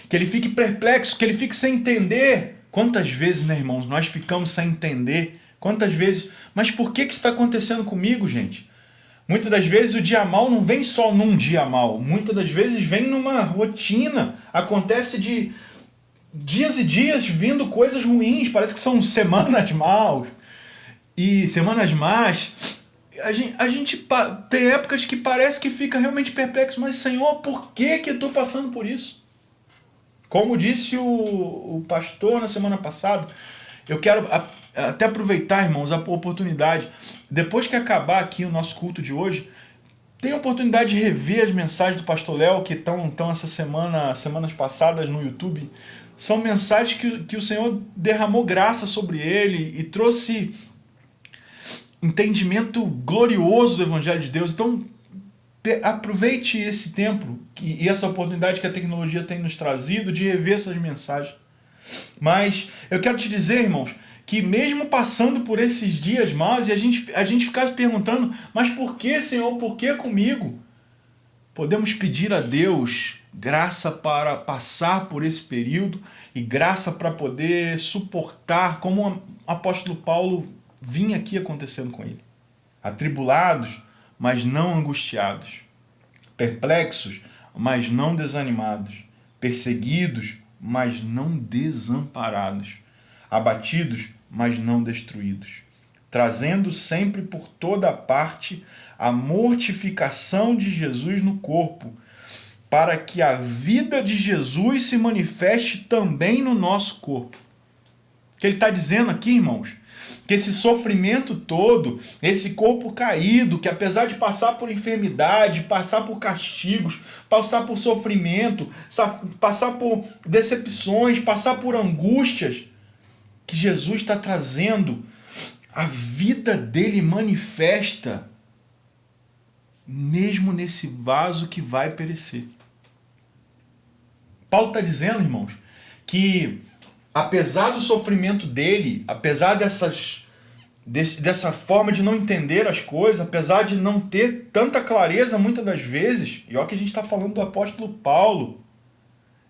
Que ele fique perplexo, que ele fique sem entender. Quantas vezes, né, irmãos, nós ficamos sem entender? Quantas vezes? Mas por que isso está acontecendo comigo, gente? Muitas das vezes o dia mal não vem só num dia mal. Muitas das vezes vem numa rotina. Acontece de dias e dias vindo coisas ruins. Parece que são semanas maus e semanas más. A gente tem épocas que parece que fica realmente perplexo. Mas, Senhor, por que eu estou passando por isso? Como disse o pastor na semana passada, eu quero até aproveitar, irmãos, a oportunidade. Depois que acabar aqui o nosso culto de hoje, tem a oportunidade de rever as mensagens do pastor Léo que estão essa semanas passadas no YouTube. São mensagens que o Senhor derramou graça sobre ele e trouxe entendimento glorioso do Evangelho de Deus. Então, aproveite esse tempo e essa oportunidade que a tecnologia tem nos trazido de rever essas mensagens. Mas eu quero te dizer, irmãos, que mesmo passando por esses dias maus, e a gente ficar se perguntando, mas por que, Senhor, por que comigo? Podemos pedir a Deus graça para passar por esse período e graça para poder suportar, como o apóstolo Paulo vinha aqui acontecendo com ele. Atribulados, mas não angustiados. Perplexos, mas não desanimados. Perseguidos, mas não desamparados. Abatidos, mas não destruídos. Trazendo sempre por toda parte a mortificação de Jesus no corpo, para que a vida de Jesus se manifeste também no nosso corpo. O que ele está dizendo aqui, irmãos? Que esse sofrimento todo, esse corpo caído, que apesar de passar por enfermidade, passar por castigos, passar por sofrimento, passar por decepções, passar por angústias, que Jesus está trazendo a vida dele manifesta, mesmo nesse vaso que vai perecer. Paulo está dizendo, irmãos, que apesar do sofrimento dele, apesar dessa forma de não entender as coisas, apesar de não ter tanta clareza muitas das vezes, e olha que a gente está falando do apóstolo Paulo,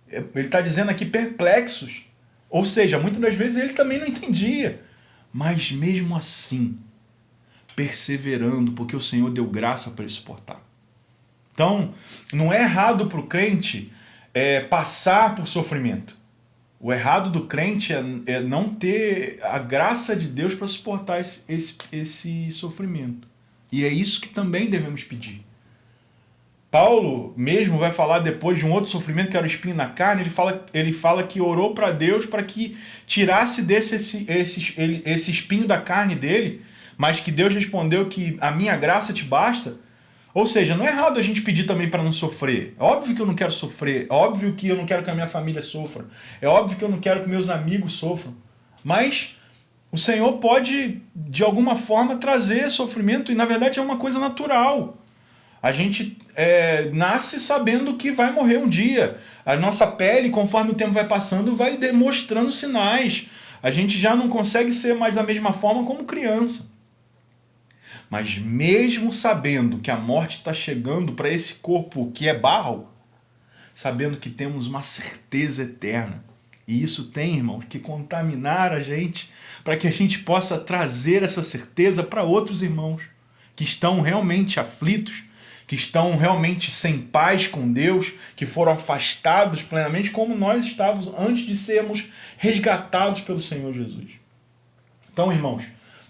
ele está dizendo aqui perplexos, ou seja, muitas das vezes ele também não entendia, mas mesmo assim, perseverando, porque o Senhor deu graça para ele suportar. Então, não é errado para o crente passar por sofrimento. O errado do crente é não ter a graça de Deus para suportar esse sofrimento. E é isso que também devemos pedir. Paulo mesmo vai falar depois de um outro sofrimento, que era o espinho na carne, ele fala que orou para Deus para que tirasse esse espinho da carne dele, mas que Deus respondeu que a minha graça te basta. Ou seja, não é errado a gente pedir também para não sofrer. É óbvio que eu não quero sofrer, é óbvio que eu não quero que a minha família sofra, é óbvio que eu não quero que meus amigos sofram, mas o Senhor pode, de alguma forma, trazer sofrimento, e na verdade é uma coisa natural. A gente nasce sabendo que vai morrer um dia. A nossa pele, conforme o tempo vai passando, vai demonstrando sinais. A gente já não consegue ser mais da mesma forma como criança. Mas mesmo sabendo que a morte está chegando para esse corpo que é barro, sabendo que temos uma certeza eterna. E isso tem, irmãos, que contaminar a gente para que a gente possa trazer essa certeza para outros irmãos que estão realmente aflitos, que estão realmente sem paz com Deus, que foram afastados plenamente, como nós estávamos antes de sermos resgatados pelo Senhor Jesus. Então, irmãos,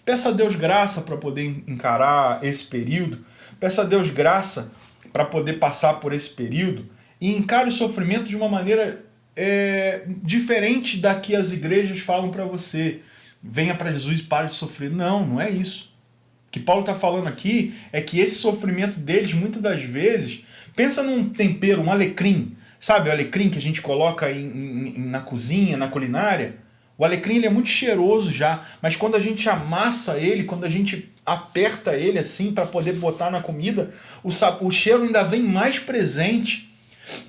peça a Deus graça para poder encarar esse período, peça a Deus graça para poder passar por esse período e encare o sofrimento de uma maneira diferente da que as igrejas falam para você. Venha para Jesus e pare de sofrer. Não, não é isso. O que Paulo está falando aqui é que esse sofrimento deles, muitas das vezes, pensa num tempero, um alecrim, sabe o alecrim que a gente coloca na cozinha, na culinária? O alecrim ele é muito cheiroso já, mas quando a gente amassa ele, quando a gente aperta ele assim para poder botar na comida, o cheiro ainda vem mais presente.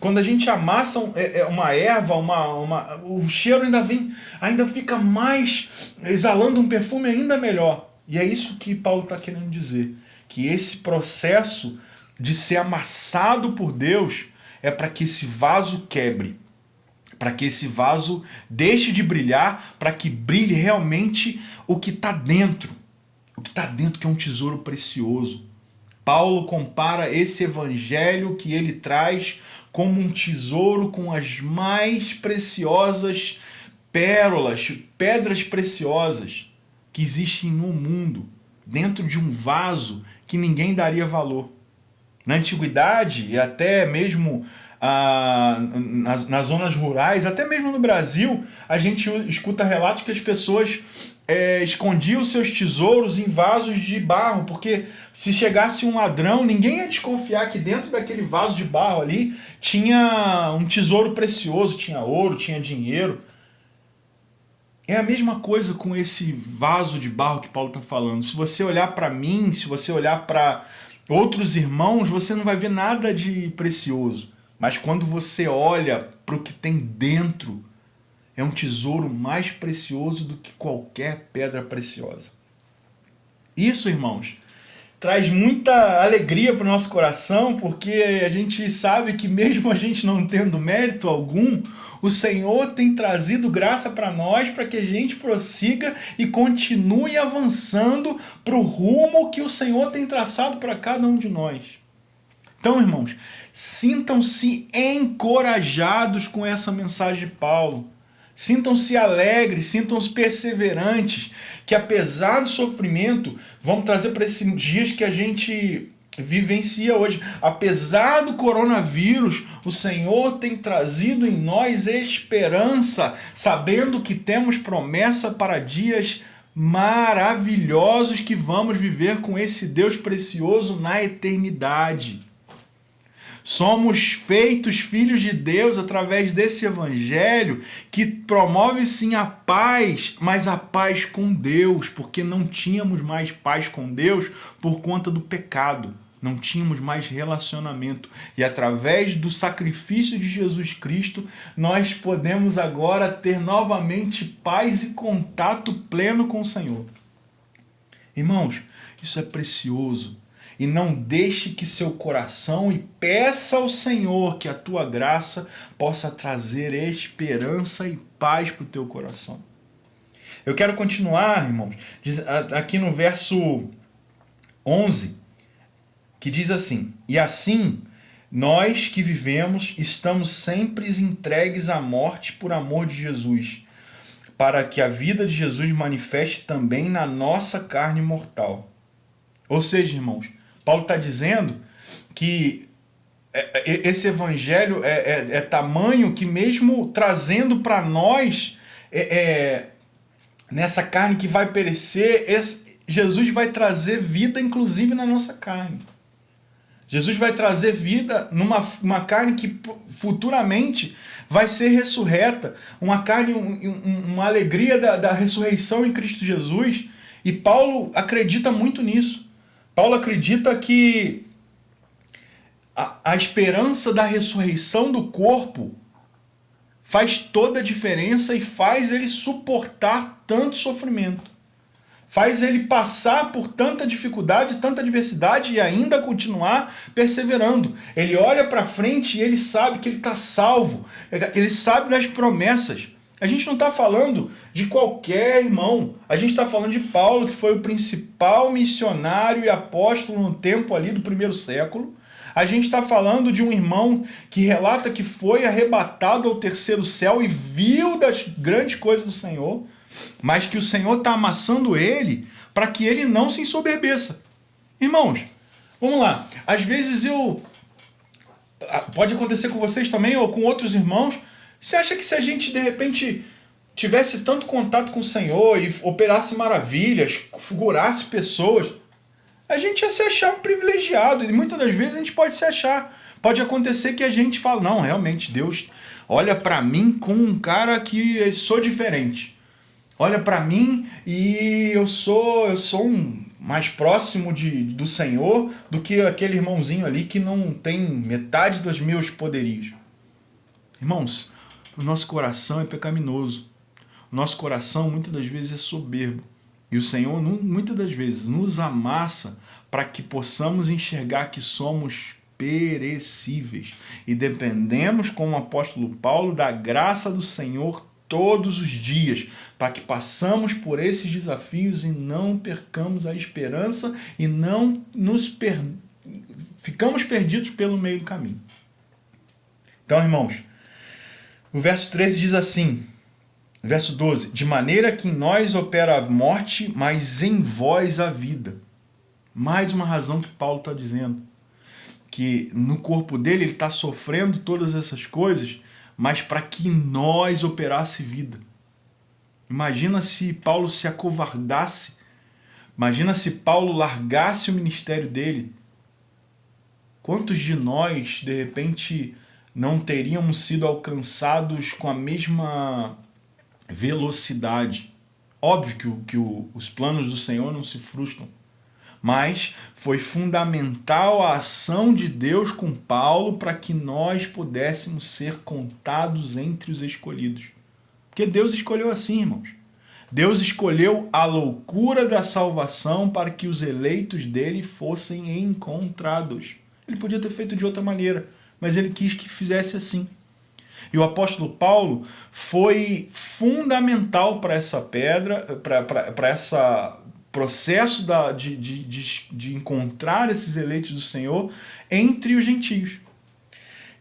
Quando a gente amassa uma erva, o cheiro ainda fica mais, exalando um perfume ainda melhor. E é isso que Paulo está querendo dizer, que esse processo de ser amassado por Deus é para que esse vaso quebre, para que esse vaso deixe de brilhar, para que brilhe realmente o que está dentro. O que está dentro, que é um tesouro precioso. Paulo compara esse evangelho que ele traz como um tesouro com as mais preciosas pérolas, pedras preciosas que existem no mundo, dentro de um vaso que ninguém daria valor. Na antiguidade, e até mesmo nas zonas rurais, até mesmo no Brasil, a gente escuta relatos que as pessoas escondiam seus tesouros em vasos de barro, porque se chegasse um ladrão, ninguém ia desconfiar que dentro daquele vaso de barro ali tinha um tesouro precioso, tinha ouro, tinha dinheiro. É a mesma coisa com esse vaso de barro que Paulo está falando. Se você olhar para mim, se você olhar para outros irmãos, você não vai ver nada de precioso. Mas quando você olha para o que tem dentro, é é um tesouro mais precioso do que qualquer pedra preciosa. Isso, irmãos, traz muita alegria para o nosso coração, porque a gente sabe que mesmo a gente não tendo mérito algum, o Senhor tem trazido graça para nós, para que a gente prossiga e continue avançando para o rumo que o Senhor tem traçado para cada um de nós. Então, irmãos, sintam-se encorajados com essa mensagem de Paulo. Sintam-se alegres, sintam-se perseverantes, que apesar do sofrimento, vamos trazer para esses dias que a gente vivencia hoje. Apesar do coronavírus, o Senhor tem trazido em nós esperança, sabendo que temos promessa para dias maravilhosos que vamos viver com esse Deus precioso na eternidade. Somos feitos filhos de Deus através desse evangelho que promove sim a paz, mas a paz com Deus, porque não tínhamos mais paz com Deus por conta do pecado. Não tínhamos mais relacionamento. E através do sacrifício de Jesus Cristo, nós podemos agora ter novamente paz e contato pleno com o Senhor. Irmãos, isso é precioso. E não deixe que seu coração, e peça ao Senhor que a tua graça possa trazer esperança e paz para o teu coração. Eu quero continuar, irmãos, aqui no verso 11, que diz assim: e assim, nós que vivemos, estamos sempre entregues à morte por amor de Jesus, para que a vida de Jesus manifeste também na nossa carne mortal. Ou seja, irmãos, Paulo está dizendo que esse evangelho é tamanho que mesmo trazendo para nós, nessa carne que vai perecer, Jesus vai trazer vida inclusive na nossa carne. Jesus vai trazer vida numa carne que futuramente vai ser ressurreta, uma carne, uma alegria da ressurreição em Cristo Jesus. E Paulo acredita muito nisso. Paulo acredita que a esperança da ressurreição do corpo faz toda a diferença e faz ele suportar tanto sofrimento. Faz ele passar por tanta dificuldade, tanta adversidade e ainda continuar perseverando. Ele olha para frente e ele sabe que ele está salvo. Ele sabe das promessas. A gente não está falando de qualquer irmão. A gente está falando de Paulo, que foi o principal missionário e apóstolo no tempo ali do primeiro século. A gente está falando de um irmão que relata que foi arrebatado ao terceiro céu e viu das grandes coisas do Senhor, mas que o Senhor está amassando ele para que ele não se ensoberbeça. Irmãos, vamos lá. Às vezes pode acontecer com vocês também ou com outros irmãos. Você acha que se a gente, de repente, tivesse tanto contato com o Senhor e operasse maravilhas, configurasse pessoas, a gente ia se achar um privilegiado? E muitas das vezes a gente pode se achar. Pode acontecer que a gente fala, não, realmente, Deus olha para mim como um cara que sou diferente. Olha para mim e eu sou mais próximo do Senhor do que aquele irmãozinho ali que não tem metade dos meus poderios. Irmãos, o nosso coração é pecaminoso. O nosso coração muitas das vezes é soberbo. E o Senhor muitas das vezes nos amassa para que possamos enxergar que somos perecíveis. E dependemos, como o apóstolo Paulo, da graça do Senhor todos os dias, para que passamos por esses desafios e não percamos a esperança e não ficamos perdidos pelo meio do caminho. Então, irmãos, o verso 13 diz assim, verso 12, de maneira que em nós opera a morte, mas em vós a vida. Mais uma razão que Paulo está dizendo, que no corpo dele ele está sofrendo todas essas coisas, mas para que em nós operasse vida. Imagina se Paulo se acovardasse, imagina se Paulo largasse o ministério dele. Quantos de nós, de repente, não teríamos sido alcançados com a mesma velocidade? Óbvio que os planos do Senhor não se frustram, mas foi fundamental a ação de Deus com Paulo para que nós pudéssemos ser contados entre os escolhidos. Porque Deus escolheu assim, irmãos. Deus escolheu a loucura da salvação para que os eleitos dele fossem encontrados. Ele podia ter feito de outra maneira, mas ele quis que fizesse assim. E o apóstolo Paulo foi fundamental para essa pedra, para esse processo de encontrar esses eleitos do Senhor entre os gentios.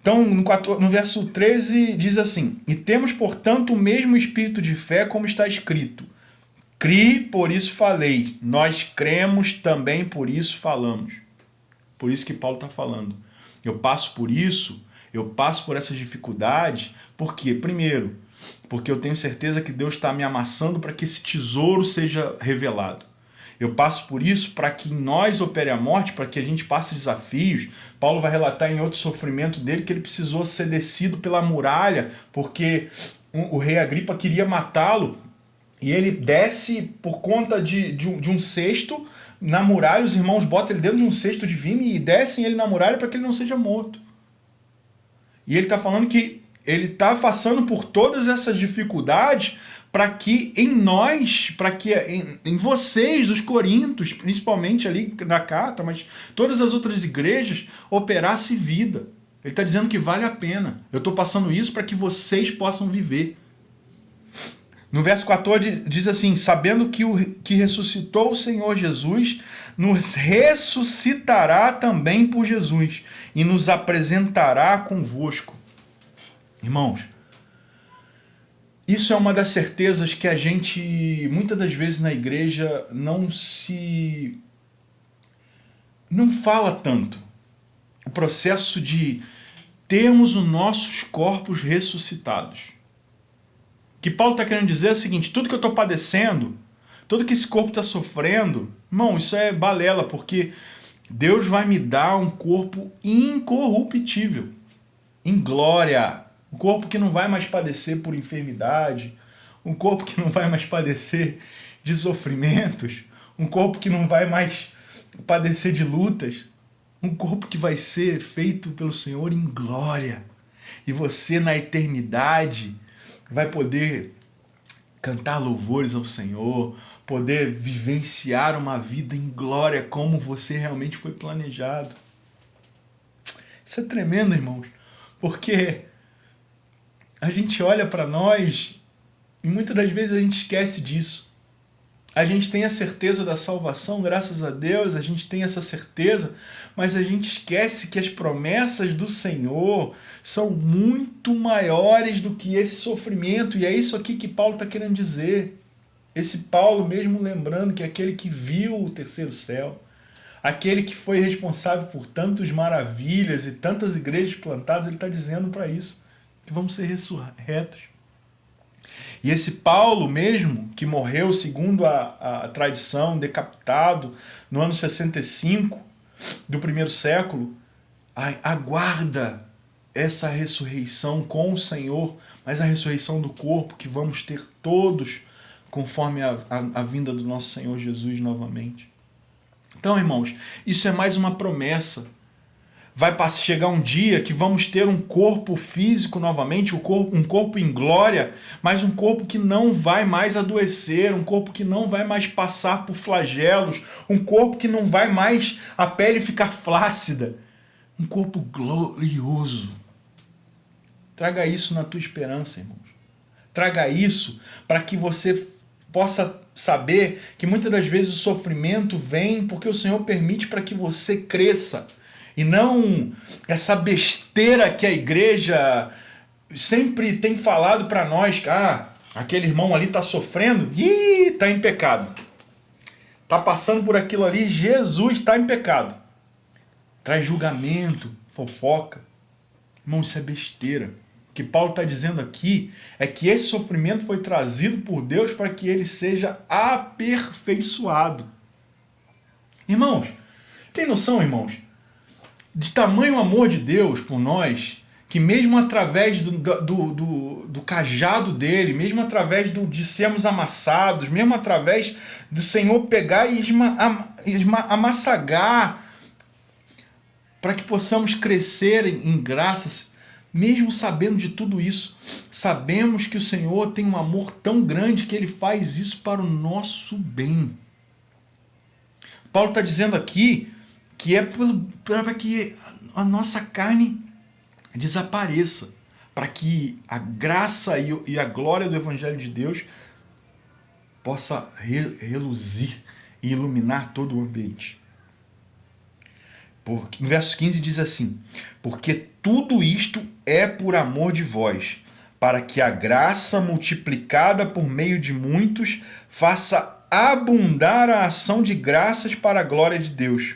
Então, no verso 13, diz assim: E temos, portanto, o mesmo espírito de fé, como está escrito. Cri, por isso falei. Nós cremos também, por isso falamos. Por isso que Paulo está falando. Eu passo por isso, eu passo por essas dificuldades. Por quê? Primeiro, porque eu tenho certeza que Deus está me amassando para que esse tesouro seja revelado. Eu passo por isso para que em nós opere a morte, para que a gente passe desafios. Paulo vai relatar em outro sofrimento dele que ele precisou ser descido pela muralha, porque o rei Agripa queria matá-lo, e ele desce por conta de um cesto na muralha, os irmãos botam ele dentro de um cesto de vinho e descem ele na muralha para que ele não seja morto. E ele está falando que ele está passando por todas essas dificuldades para que em nós, para que em vocês, os coríntios, principalmente ali na carta, mas todas as outras igrejas, operasse vida. Ele está dizendo que vale a pena. Eu estou passando isso para que vocês possam viver. No verso 14 diz assim: sabendo que ressuscitou o Senhor Jesus, nos ressuscitará também por Jesus e nos apresentará convosco. Irmãos, isso é uma das certezas que a gente, muitas das vezes na igreja, não fala tanto. O processo de termos os nossos corpos ressuscitados. O que Paulo está querendo dizer é o seguinte: tudo que eu estou padecendo, tudo que esse corpo está sofrendo, irmão, isso é balela, porque Deus vai me dar um corpo incorruptível, em glória. Um corpo que não vai mais padecer por enfermidade, um corpo que não vai mais padecer de sofrimentos, um corpo que não vai mais padecer de lutas, um corpo que vai ser feito pelo Senhor em glória. E você na eternidade vai poder cantar louvores ao Senhor, poder vivenciar uma vida em glória como você realmente foi planejado. Isso é tremendo, irmãos, porque a gente olha para nós e muitas das vezes a gente esquece disso. A gente tem a certeza da salvação, graças a Deus, a gente tem essa certeza, mas a gente esquece que as promessas do Senhor são muito maiores do que esse sofrimento, e é isso aqui que Paulo está querendo dizer. Esse Paulo mesmo lembrando que aquele que viu o terceiro céu, aquele que foi responsável por tantas maravilhas e tantas igrejas plantadas, ele está dizendo para isso, que vamos ser ressurretos. E esse Paulo mesmo, que morreu segundo a tradição, decapitado no ano 65 do primeiro século, aguarda essa ressurreição com o Senhor, mas a ressurreição do corpo que vamos ter todos conforme a vinda do nosso Senhor Jesus novamente. Então, irmãos, isso é mais uma promessa. Vai chegar um dia que vamos ter um corpo físico novamente, um corpo em glória, mas um corpo que não vai mais adoecer, um corpo que não vai mais passar por flagelos, um corpo que não vai mais a pele ficar flácida, um corpo glorioso. Traga isso na tua esperança, irmãos. Traga isso para que você possa saber que muitas das vezes o sofrimento vem porque o Senhor permite para que você cresça. E não essa besteira que a igreja sempre tem falado para nós, aquele irmão ali está sofrendo, está em pecado. Está passando por aquilo ali, Jesus está em pecado. Traz julgamento, fofoca. Irmão, isso é besteira. O que Paulo está dizendo aqui é que esse sofrimento foi trazido por Deus para que ele seja aperfeiçoado. Irmãos, tem noção, irmãos? De tamanho amor de Deus por nós, que mesmo através do cajado dele, mesmo através de sermos amassados, mesmo através do Senhor pegar e amassagar, para que possamos crescer em graças, Mesmo sabendo de tudo isso, sabemos que o Senhor tem um amor tão grande que Ele faz isso para o nosso bem. Paulo está dizendo aqui que é para que a nossa carne desapareça, para que a graça e a glória do Evangelho de Deus possa reluzir e iluminar todo o ambiente. No verso 15 diz assim: porque tudo isto é por amor de vós, para que a graça multiplicada por meio de muitos faça abundar a ação de graças para a glória de Deus.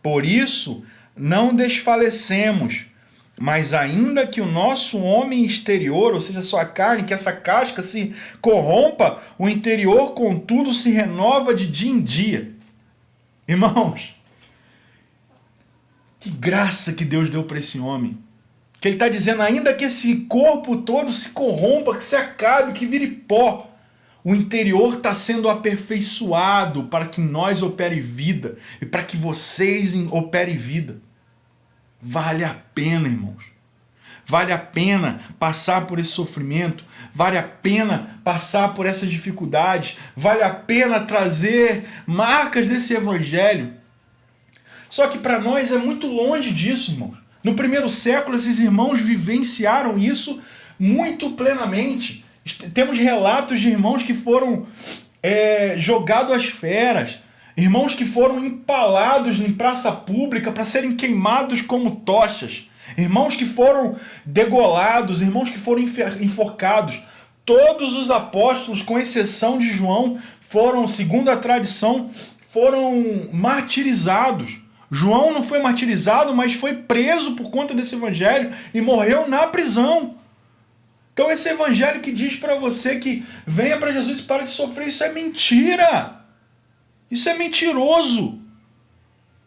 Por isso, não desfalecemos, mas ainda que o nosso homem exterior, ou seja, a sua carne, que essa casca se corrompa, o interior, contudo, se renova de dia em dia. Irmãos, que graça que Deus deu para esse homem. Que ele está dizendo, ainda que esse corpo todo se corrompa, que se acabe, que vire pó, o interior está sendo aperfeiçoado para que em nós opere vida e para que vocês operem vida. Vale a pena, irmãos. Vale a pena passar por esse sofrimento. Vale a pena passar por essas dificuldades. Vale a pena trazer marcas desse evangelho. Só que para nós é muito longe disso, irmãos. No primeiro século, esses irmãos vivenciaram isso muito plenamente. Temos relatos de irmãos que foram jogados às feras, irmãos que foram empalados em praça pública para serem queimados como tochas, irmãos que foram degolados, irmãos que foram enforcados. Todos os apóstolos, com exceção de João, foram, segundo a tradição, foram martirizados. João não foi martirizado, mas foi preso por conta desse evangelho e morreu na prisão. Então esse evangelho que diz para você que venha para Jesus e para de sofrer, isso é mentira. Isso é mentiroso.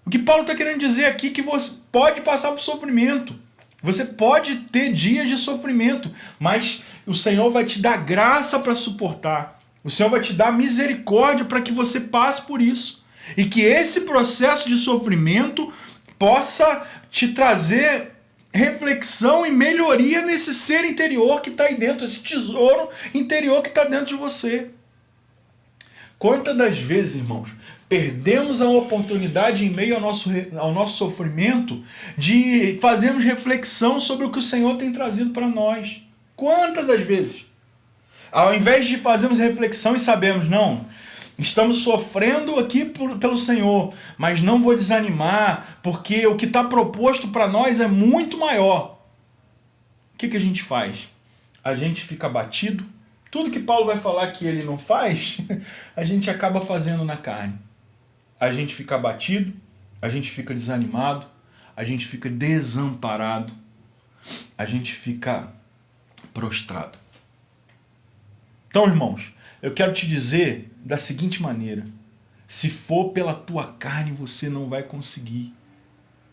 O que Paulo está querendo dizer aqui é que você pode passar por sofrimento. Você pode ter dias de sofrimento, mas o Senhor vai te dar graça para suportar. O Senhor vai te dar misericórdia para que você passe por isso. E que esse processo de sofrimento possa te trazer reflexão e melhoria nesse ser interior que está aí dentro, esse tesouro interior que está dentro de você. Quantas das vezes, irmãos, perdemos a oportunidade em meio ao nosso sofrimento de fazermos reflexão sobre o que o Senhor tem trazido para nós? Quantas das vezes? Ao invés de fazermos reflexão e sabermos, não, estamos sofrendo aqui pelo Senhor, mas não vou desanimar, porque o que está proposto para nós é muito maior. O que a gente faz? A gente fica abatido. Tudo que Paulo vai falar que ele não faz, a gente acaba fazendo na carne. A gente fica abatido, a gente fica desanimado, a gente fica desamparado, a gente fica prostrado. Então, irmãos, eu quero te dizer da seguinte maneira: se for pela tua carne, você não vai conseguir.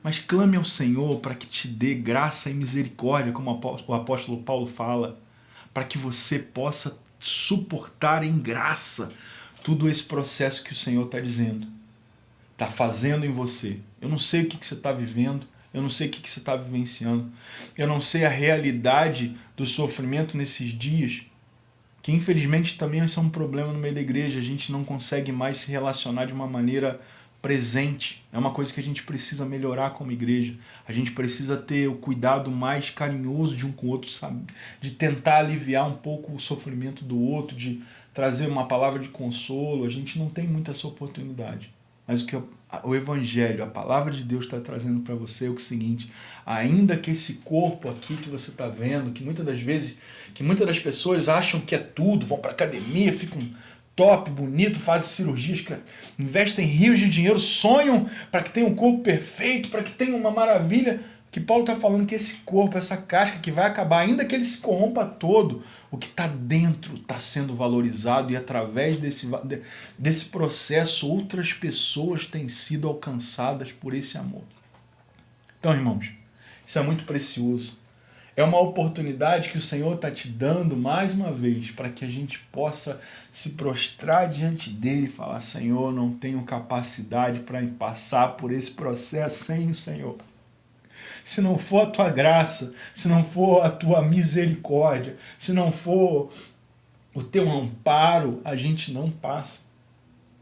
Mas clame ao Senhor para que te dê graça e misericórdia, como o apóstolo Paulo fala, para que você possa suportar em graça todo esse processo que o Senhor está dizendo, está fazendo em você. Eu não sei o que você está vivendo, eu não sei o que você está vivenciando, eu não sei a realidade do sofrimento nesses dias, que infelizmente também isso é um problema no meio da igreja. A gente não consegue mais se relacionar de uma maneira presente. É uma coisa que a gente precisa melhorar como igreja. A gente precisa ter o cuidado mais carinhoso de um com o outro, sabe? De tentar aliviar um pouco o sofrimento do outro, de trazer uma palavra de consolo. A gente não tem muita essa oportunidade. Mas o que o Evangelho, a palavra de Deus está trazendo para você é o seguinte: ainda que esse corpo aqui que você está vendo, que muitas das pessoas acham que é tudo, vão para academia, ficam top, bonito, fazem cirurgias, investem rios de dinheiro, sonham para que tenha um corpo perfeito, para que tenha uma maravilha. Que Paulo está falando que esse corpo, essa casca que vai acabar, ainda que ele se corrompa todo, o que está dentro está sendo valorizado, e através desse processo outras pessoas têm sido alcançadas por esse amor. Então, irmãos, isso é muito precioso. É uma oportunidade que o Senhor está te dando mais uma vez para que a gente possa se prostrar diante dele e falar: Senhor, não tenho capacidade para passar por esse processo sem o Senhor. se não for a tua graça, se não for a tua misericórdia, se não for o teu amparo, a gente não passa.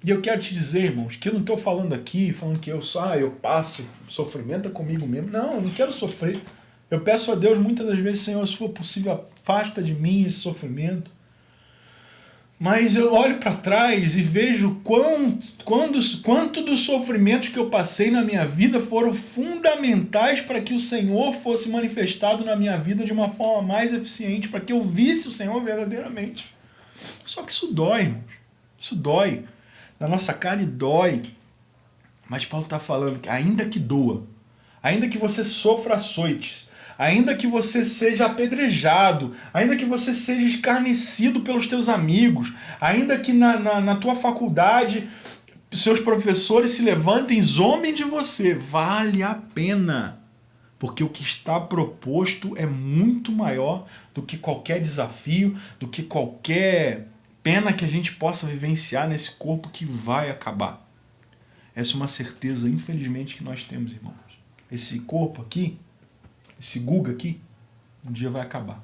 E eu quero te dizer, irmãos, que eu não estou falando aqui, falando que eu passo, sofrimento é comigo mesmo. Não, eu não quero sofrer. Eu peço a Deus muitas das vezes, Senhor, se for possível, afasta de mim esse sofrimento. Mas eu olho para trás e vejo quanto dos sofrimentos que eu passei na minha vida foram fundamentais para que o Senhor fosse manifestado na minha vida de uma forma mais eficiente, para que eu visse o Senhor verdadeiramente. Só que isso dói, irmãos. Isso dói. Na nossa carne dói. Mas Paulo está falando que ainda que doa, ainda que você sofra açoites, ainda que você seja apedrejado, ainda que você seja escarnecido pelos teus amigos, ainda que na tua faculdade seus professores se levantem e zombem de você, vale a pena. Porque o que está proposto é muito maior do que qualquer desafio, do que qualquer pena que a gente possa vivenciar nesse corpo que vai acabar. Essa é uma certeza, infelizmente, que nós temos, irmãos. Esse corpo aqui, esse Guga aqui, um dia vai acabar.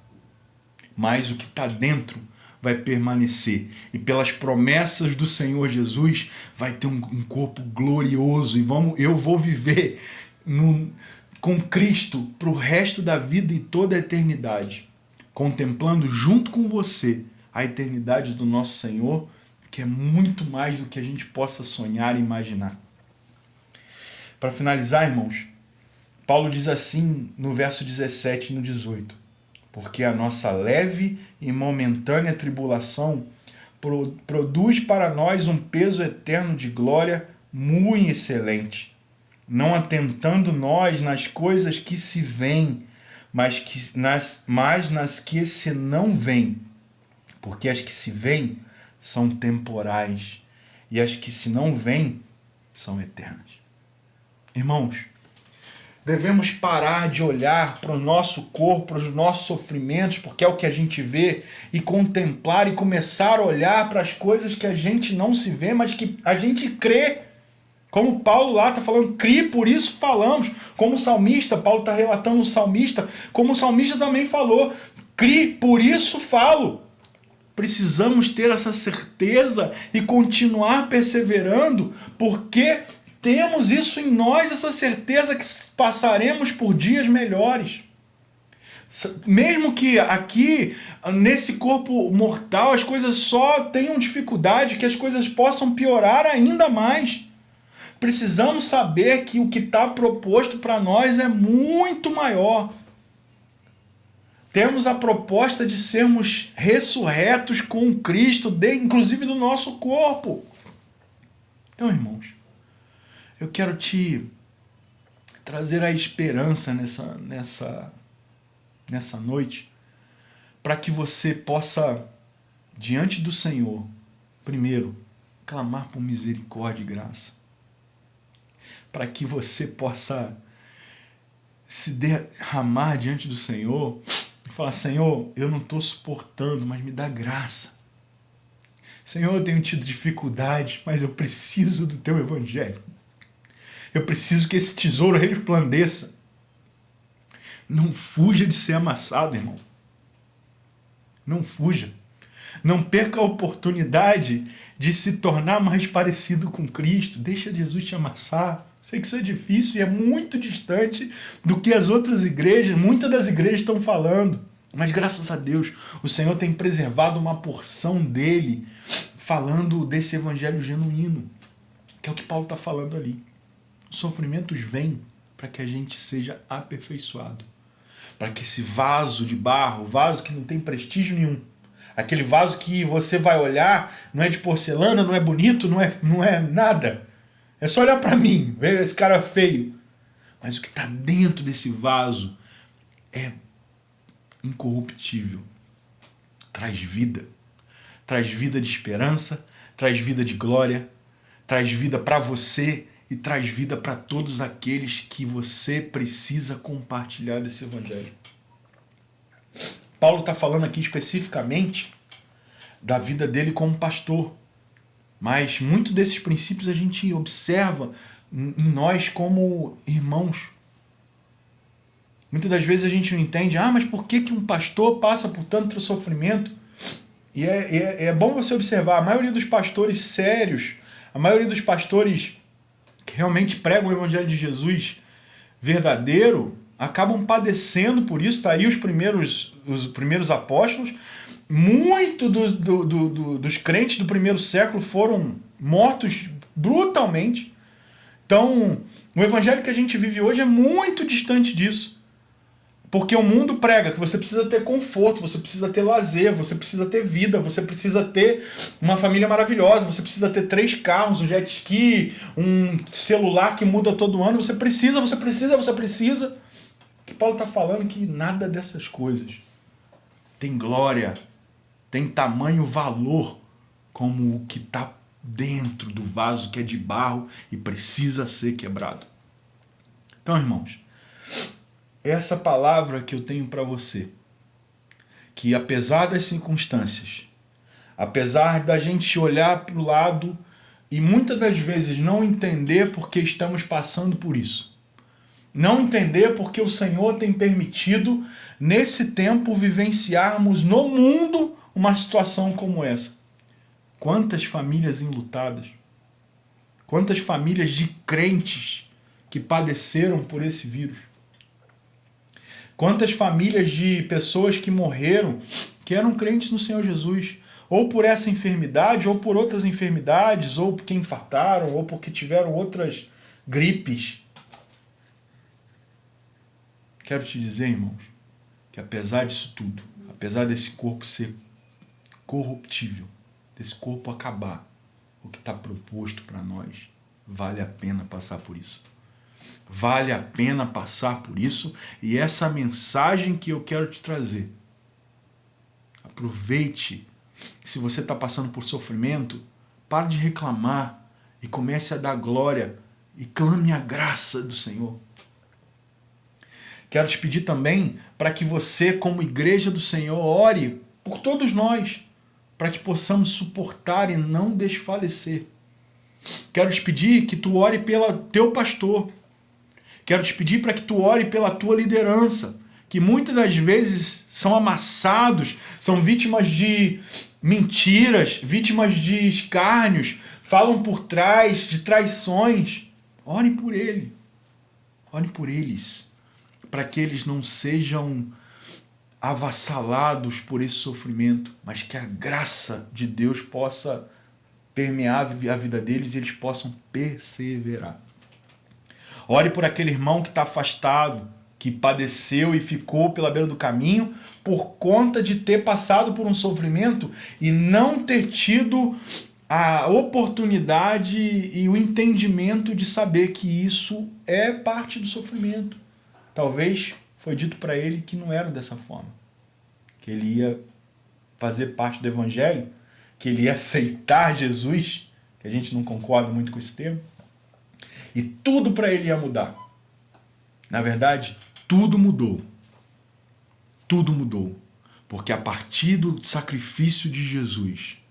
Mas o que está dentro vai permanecer. E pelas promessas do Senhor Jesus, vai ter um corpo glorioso. E eu vou viver com Cristo para o resto da vida e toda a eternidade, contemplando junto com você a eternidade do nosso Senhor, que é muito mais do que a gente possa sonhar e imaginar. Para finalizar, irmãos, Paulo diz assim no verso 17 e no 18: porque a nossa leve e momentânea tribulação produz para nós um peso eterno de glória muito excelente, não atentando nós nas coisas que se veem, mas nas que se não veem, porque as que se veem são temporais e as que se não veem são eternas. Irmãos, devemos parar de olhar para o nosso corpo, para os nossos sofrimentos, porque é o que a gente vê, e contemplar e começar a olhar para as coisas que a gente não se vê, mas que a gente crê. Como Paulo lá está falando, crie, por isso falamos. Como o salmista, Paulo está relatando o salmista, como o salmista também falou, crie, por isso falo. Precisamos ter essa certeza e continuar perseverando, porque temos isso em nós, essa certeza que passaremos por dias melhores. Mesmo que aqui, nesse corpo mortal, as coisas só tenham dificuldade, que as coisas possam piorar ainda mais. Precisamos saber que o que está proposto para nós é muito maior. Temos a proposta de sermos ressurretos com Cristo, inclusive do nosso corpo. Então, irmãos, eu quero te trazer a esperança nessa noite, para que você possa, diante do Senhor, primeiro, clamar por misericórdia e graça. Para que você possa se derramar diante do Senhor e falar: Senhor, eu não estou suportando, mas me dá graça. Senhor, eu tenho tido dificuldades, mas eu preciso do teu evangelho. Eu preciso que esse tesouro resplandeça. Não fuja de ser amassado, irmão. Não fuja. Não perca a oportunidade de se tornar mais parecido com Cristo. Deixa Jesus te amassar. Sei que isso é difícil e é muito distante do que as outras igrejas, muitas das igrejas estão falando. Mas graças a Deus, o Senhor tem preservado uma porção dele falando desse evangelho genuíno, que é o que Paulo está falando ali. Os sofrimentos vêm para que a gente seja aperfeiçoado. Para que esse vaso de barro, vaso que não tem prestígio nenhum, aquele vaso que você vai olhar, não é de porcelana, não é bonito, não é nada. É só olhar para mim, ver esse cara feio. Mas o que está dentro desse vaso é incorruptível. Traz vida. Traz vida de esperança, traz vida de glória, traz vida para você e traz vida para todos aqueles que você precisa compartilhar desse evangelho. Paulo está falando aqui especificamente da vida dele como pastor. Mas muitos desses princípios a gente observa em nós como irmãos. Muitas das vezes a gente não entende, mas por que um pastor passa por tanto sofrimento? E é bom você observar, a maioria dos pastores sérios, a maioria dos pastores que realmente pregam o Evangelho de Jesus verdadeiro, acabam padecendo por isso. Está aí os primeiros apóstolos. Muito dos crentes do primeiro século foram mortos brutalmente. Então, o evangelho que a gente vive hoje é muito distante disso. Porque o mundo prega que você precisa ter conforto, você precisa ter lazer, você precisa ter vida, você precisa ter uma família maravilhosa, você precisa ter 3 carros, um jet ski, um celular que muda todo ano. Você precisa. Que Paulo está falando que nada dessas coisas tem glória, tem tamanho valor como o que está dentro do vaso que é de barro e precisa ser quebrado. Então, irmãos, essa palavra que eu tenho para você, que apesar das circunstâncias, apesar da gente olhar para o lado e muitas das vezes não entender porque estamos passando por isso, não entender porque o Senhor tem permitido nesse tempo vivenciarmos no mundo uma situação como essa. Quantas famílias enlutadas, quantas famílias de crentes que padeceram por esse vírus. Quantas famílias de pessoas que morreram, que eram crentes no Senhor Jesus, ou por essa enfermidade, ou por outras enfermidades, ou porque infartaram, ou porque tiveram outras gripes. Quero te dizer, irmãos, que apesar disso tudo, apesar desse corpo ser corruptível, desse corpo acabar, o que está proposto para nós, vale a pena passar por isso. Vale a pena passar por isso, e essa mensagem que eu quero te trazer, aproveite. Se você está passando por sofrimento, pare de reclamar e comece a dar glória e clame a graça do Senhor. Quero te pedir também para que você, como igreja do Senhor, ore por todos nós, para que possamos suportar e não desfalecer. Quero te pedir que tu ore pelo teu pastor. Quero te pedir para que tu ore pela tua liderança, que muitas das vezes são amassados, são vítimas de mentiras, vítimas de escárnios, falam por trás de traições. Ore por ele. Ore por eles, para que eles não sejam avassalados por esse sofrimento, mas que a graça de Deus possa permear a vida deles e eles possam perseverar. Ore por aquele irmão que está afastado, que padeceu e ficou pela beira do caminho por conta de ter passado por um sofrimento e não ter tido a oportunidade e o entendimento de saber que isso é parte do sofrimento. Talvez foi dito para ele que não era dessa forma, que ele ia fazer parte do evangelho, que ele ia aceitar Jesus, que a gente não concorda muito com esse termo, e tudo para ele ia mudar. Na verdade, tudo mudou. Tudo mudou. Porque a partir do sacrifício de Jesus,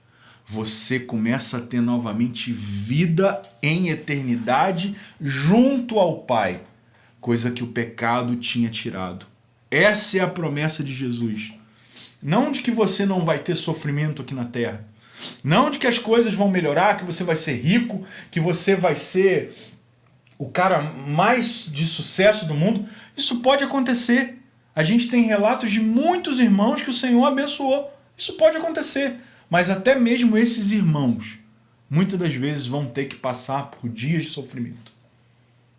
você começa a ter novamente vida em eternidade junto ao Pai, coisa que o pecado tinha tirado. Essa é a promessa de Jesus. Não de que você não vai ter sofrimento aqui na terra. Não de que as coisas vão melhorar, que você vai ser rico, que você vai ser o cara mais de sucesso do mundo. Isso pode acontecer. A gente tem relatos de muitos irmãos que o Senhor abençoou. Isso pode acontecer. Mas até mesmo esses irmãos, muitas das vezes, vão ter que passar por dias de sofrimento.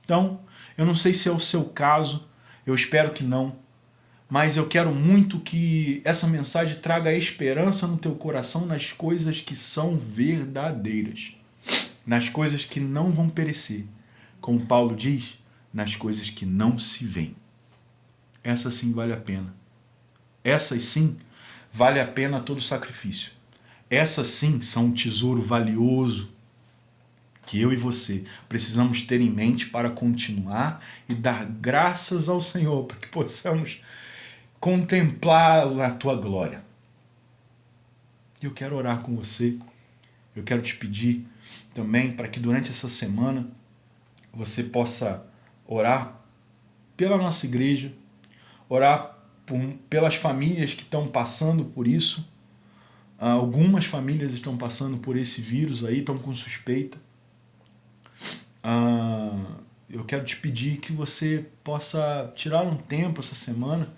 Então, eu não sei se é o seu caso, eu espero que não, mas eu quero muito que essa mensagem traga esperança no teu coração nas coisas que são verdadeiras, nas coisas que não vão perecer. Como Paulo diz, nas coisas que não se veem. Essa sim vale a pena. Essas sim vale a pena todo o sacrifício. Essas sim são um tesouro valioso que eu e você precisamos ter em mente para continuar e dar graças ao Senhor, para que possamos contemplar a tua glória. Eu quero orar com você. Eu quero te pedir também para que durante essa semana você possa orar pela nossa igreja, orar pelas famílias que estão passando por isso. Algumas famílias estão passando por esse vírus aí, estão com suspeita. Eu quero te pedir que você possa tirar um tempo essa semana,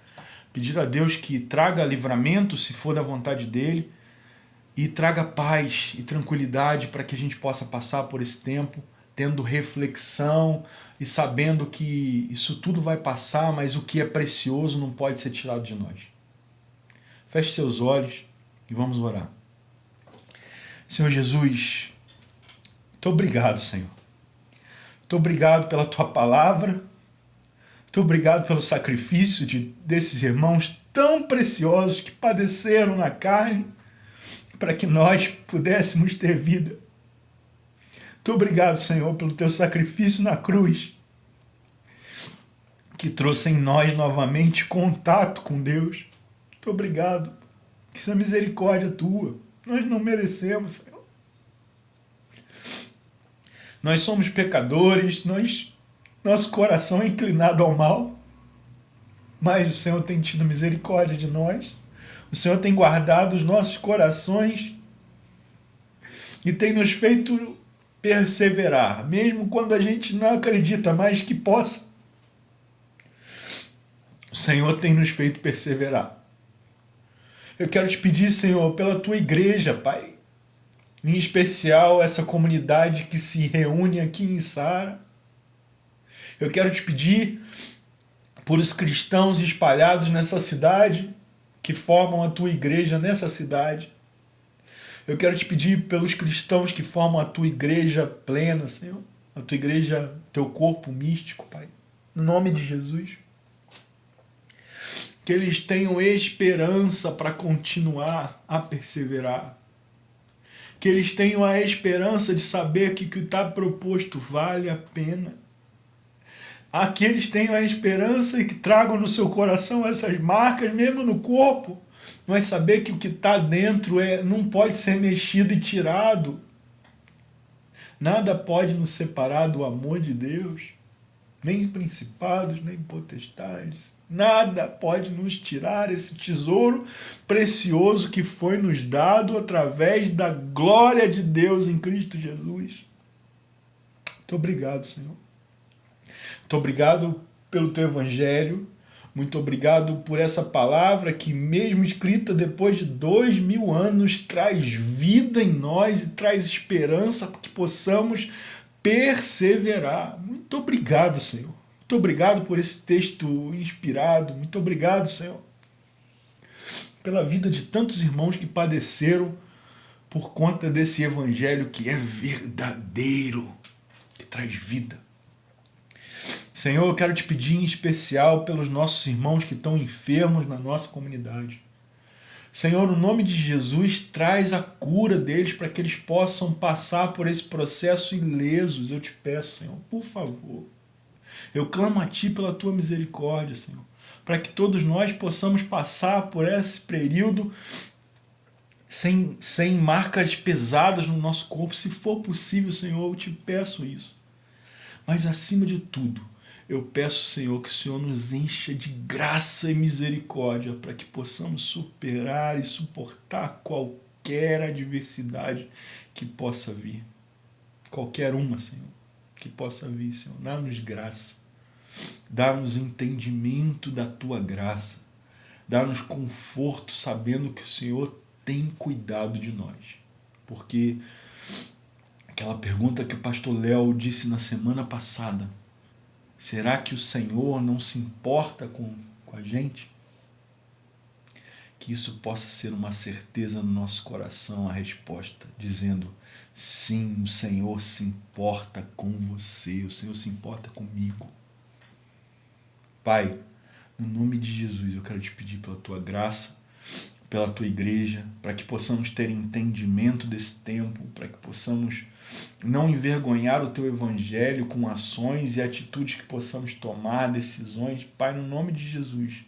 pedir a Deus que traga livramento, se for da vontade dEle, e traga paz e tranquilidade para que a gente possa passar por esse tempo, tendo reflexão e sabendo que isso tudo vai passar, mas o que é precioso não pode ser tirado de nós. Feche seus olhos e vamos orar. Senhor Jesus, muito obrigado, Senhor. Muito obrigado pela Tua palavra. Muito obrigado pelo sacrifício desses irmãos tão preciosos que padeceram na carne para que nós pudéssemos ter vida. Muito obrigado, Senhor, pelo Teu sacrifício na cruz, que trouxe em nós novamente contato com Deus. Muito obrigado, que essa misericórdia Tua, nós não merecemos, Senhor. Nós somos pecadores, nosso coração é inclinado ao mal, mas o Senhor tem tido misericórdia de nós. O Senhor tem guardado os nossos corações e tem nos feito perseverar, mesmo quando a gente não acredita mais que possa. O Senhor tem nos feito perseverar. Eu quero te pedir, Senhor, pela Tua igreja, Pai, em especial essa comunidade que se reúne aqui em Saara. Eu quero te pedir por os cristãos espalhados nessa cidade, que formam a Tua igreja nessa cidade. Eu quero te pedir pelos cristãos que formam a Tua igreja plena, Senhor, a Tua igreja, Teu corpo místico, Pai, no nome de Jesus. Que eles tenham esperança para continuar a perseverar. Que eles tenham a esperança de saber que o que está proposto vale a pena. Que eles tenham a esperança e que tragam no seu coração essas marcas, mesmo no corpo, mas saber que o que está dentro não pode ser mexido e tirado. Nada pode nos separar do amor de Deus, nem principados, nem potestades. Nada pode nos tirar esse tesouro precioso que foi nos dado através da glória de Deus em Cristo Jesus. Muito obrigado, Senhor. Muito obrigado pelo Teu Evangelho. Muito obrigado por essa palavra que, mesmo escrita depois de 2000 anos, traz vida em nós e traz esperança para que possamos perseverar. Muito obrigado, Senhor. Muito obrigado por esse texto inspirado. Muito obrigado, Senhor, pela vida de tantos irmãos que padeceram por conta desse evangelho que é verdadeiro, que traz vida. Senhor, eu quero te pedir em especial pelos nossos irmãos que estão enfermos na nossa comunidade. Senhor, no nome de Jesus, traz a cura deles para que eles possam passar por esse processo ilesos. Eu te peço, Senhor, por favor. Eu clamo a Ti pela Tua misericórdia, Senhor, para que todos nós possamos passar por esse período sem marcas pesadas no nosso corpo. Se for possível, Senhor, eu te peço isso. Mas, acima de tudo, eu peço, Senhor, que o Senhor nos encha de graça e misericórdia para que possamos superar e suportar qualquer adversidade que possa vir. Qualquer uma, Senhor, que possa vir, Senhor. Dá-nos graça. Dá-nos entendimento da Tua graça. Dá-nos conforto sabendo que o Senhor tem cuidado de nós. Porque aquela pergunta que o pastor Léo disse na semana passada, será que o Senhor não se importa com a gente? Que isso possa ser uma certeza no nosso coração, a resposta, dizendo, sim, o Senhor se importa com você, o Senhor se importa comigo. Pai, no nome de Jesus, eu quero te pedir pela Tua graça, pela Tua igreja, para que possamos ter entendimento desse tempo, para que possamos não envergonhar o Teu Evangelho com ações e atitudes que possamos tomar, decisões. Pai, no nome de Jesus,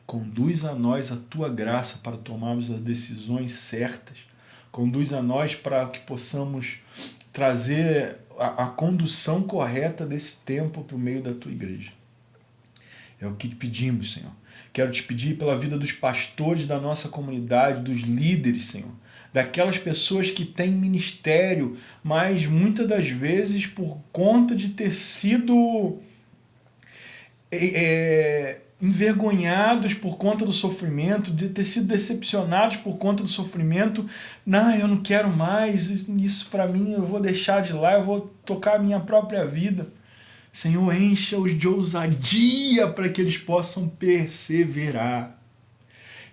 conduz a nós a Tua graça para tomarmos as decisões certas. Conduz a nós para que possamos trazer a condução correta desse tempo para o meio da Tua igreja. É o que te pedimos, Senhor. Quero te pedir pela vida dos pastores da nossa comunidade, dos líderes, Senhor, daquelas pessoas que têm ministério, mas muitas das vezes por conta de ter sido envergonhados por conta do sofrimento, de ter sido decepcionados por conta do sofrimento. Não, eu não quero mais, isso para mim, eu vou deixar de lá, eu vou tocar a minha própria vida. Senhor, encha-os de ousadia para que eles possam perseverar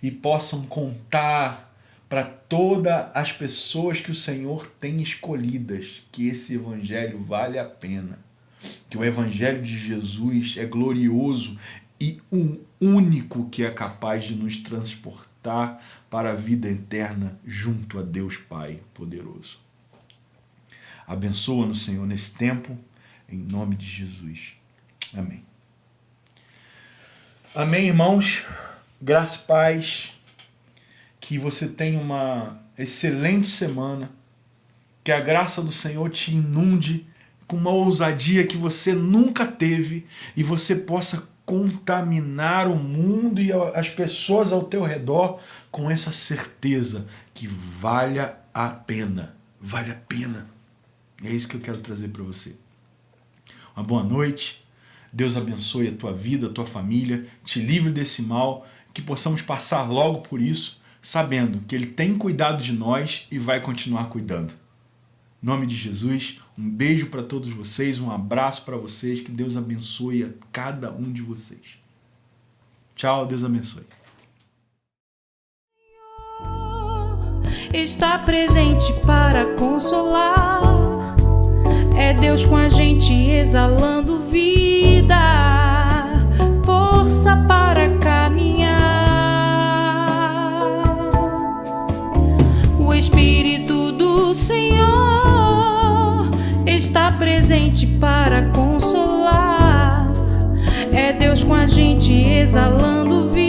e possam contar para todas as pessoas que o Senhor tem escolhidas que esse evangelho vale a pena, que o evangelho de Jesus é glorioso e o único que é capaz de nos transportar para a vida eterna junto a Deus Pai poderoso. Abençoa-nos, Senhor, nesse tempo, em nome de Jesus. Amém. Amém, irmãos. Graça e paz. Que você tenha uma excelente semana. Que a graça do Senhor te inunde com uma ousadia que você nunca teve e você possa contaminar o mundo e as pessoas ao teu redor com essa certeza que vale a pena. Vale a pena. É isso que eu quero trazer para você. Uma boa noite. Deus abençoe a tua vida, a tua família, te livre desse mal, que possamos passar logo por isso, sabendo que Ele tem cuidado de nós e vai continuar cuidando. Em nome de Jesus, um beijo para todos vocês, um abraço para vocês, que Deus abençoe a cada um de vocês. Tchau, Deus abençoe. Está presente para consolar, é Deus com a gente exalando vida, força para caminhar. O Espírito do Senhor está presente para consolar, é Deus com a gente exalando vida.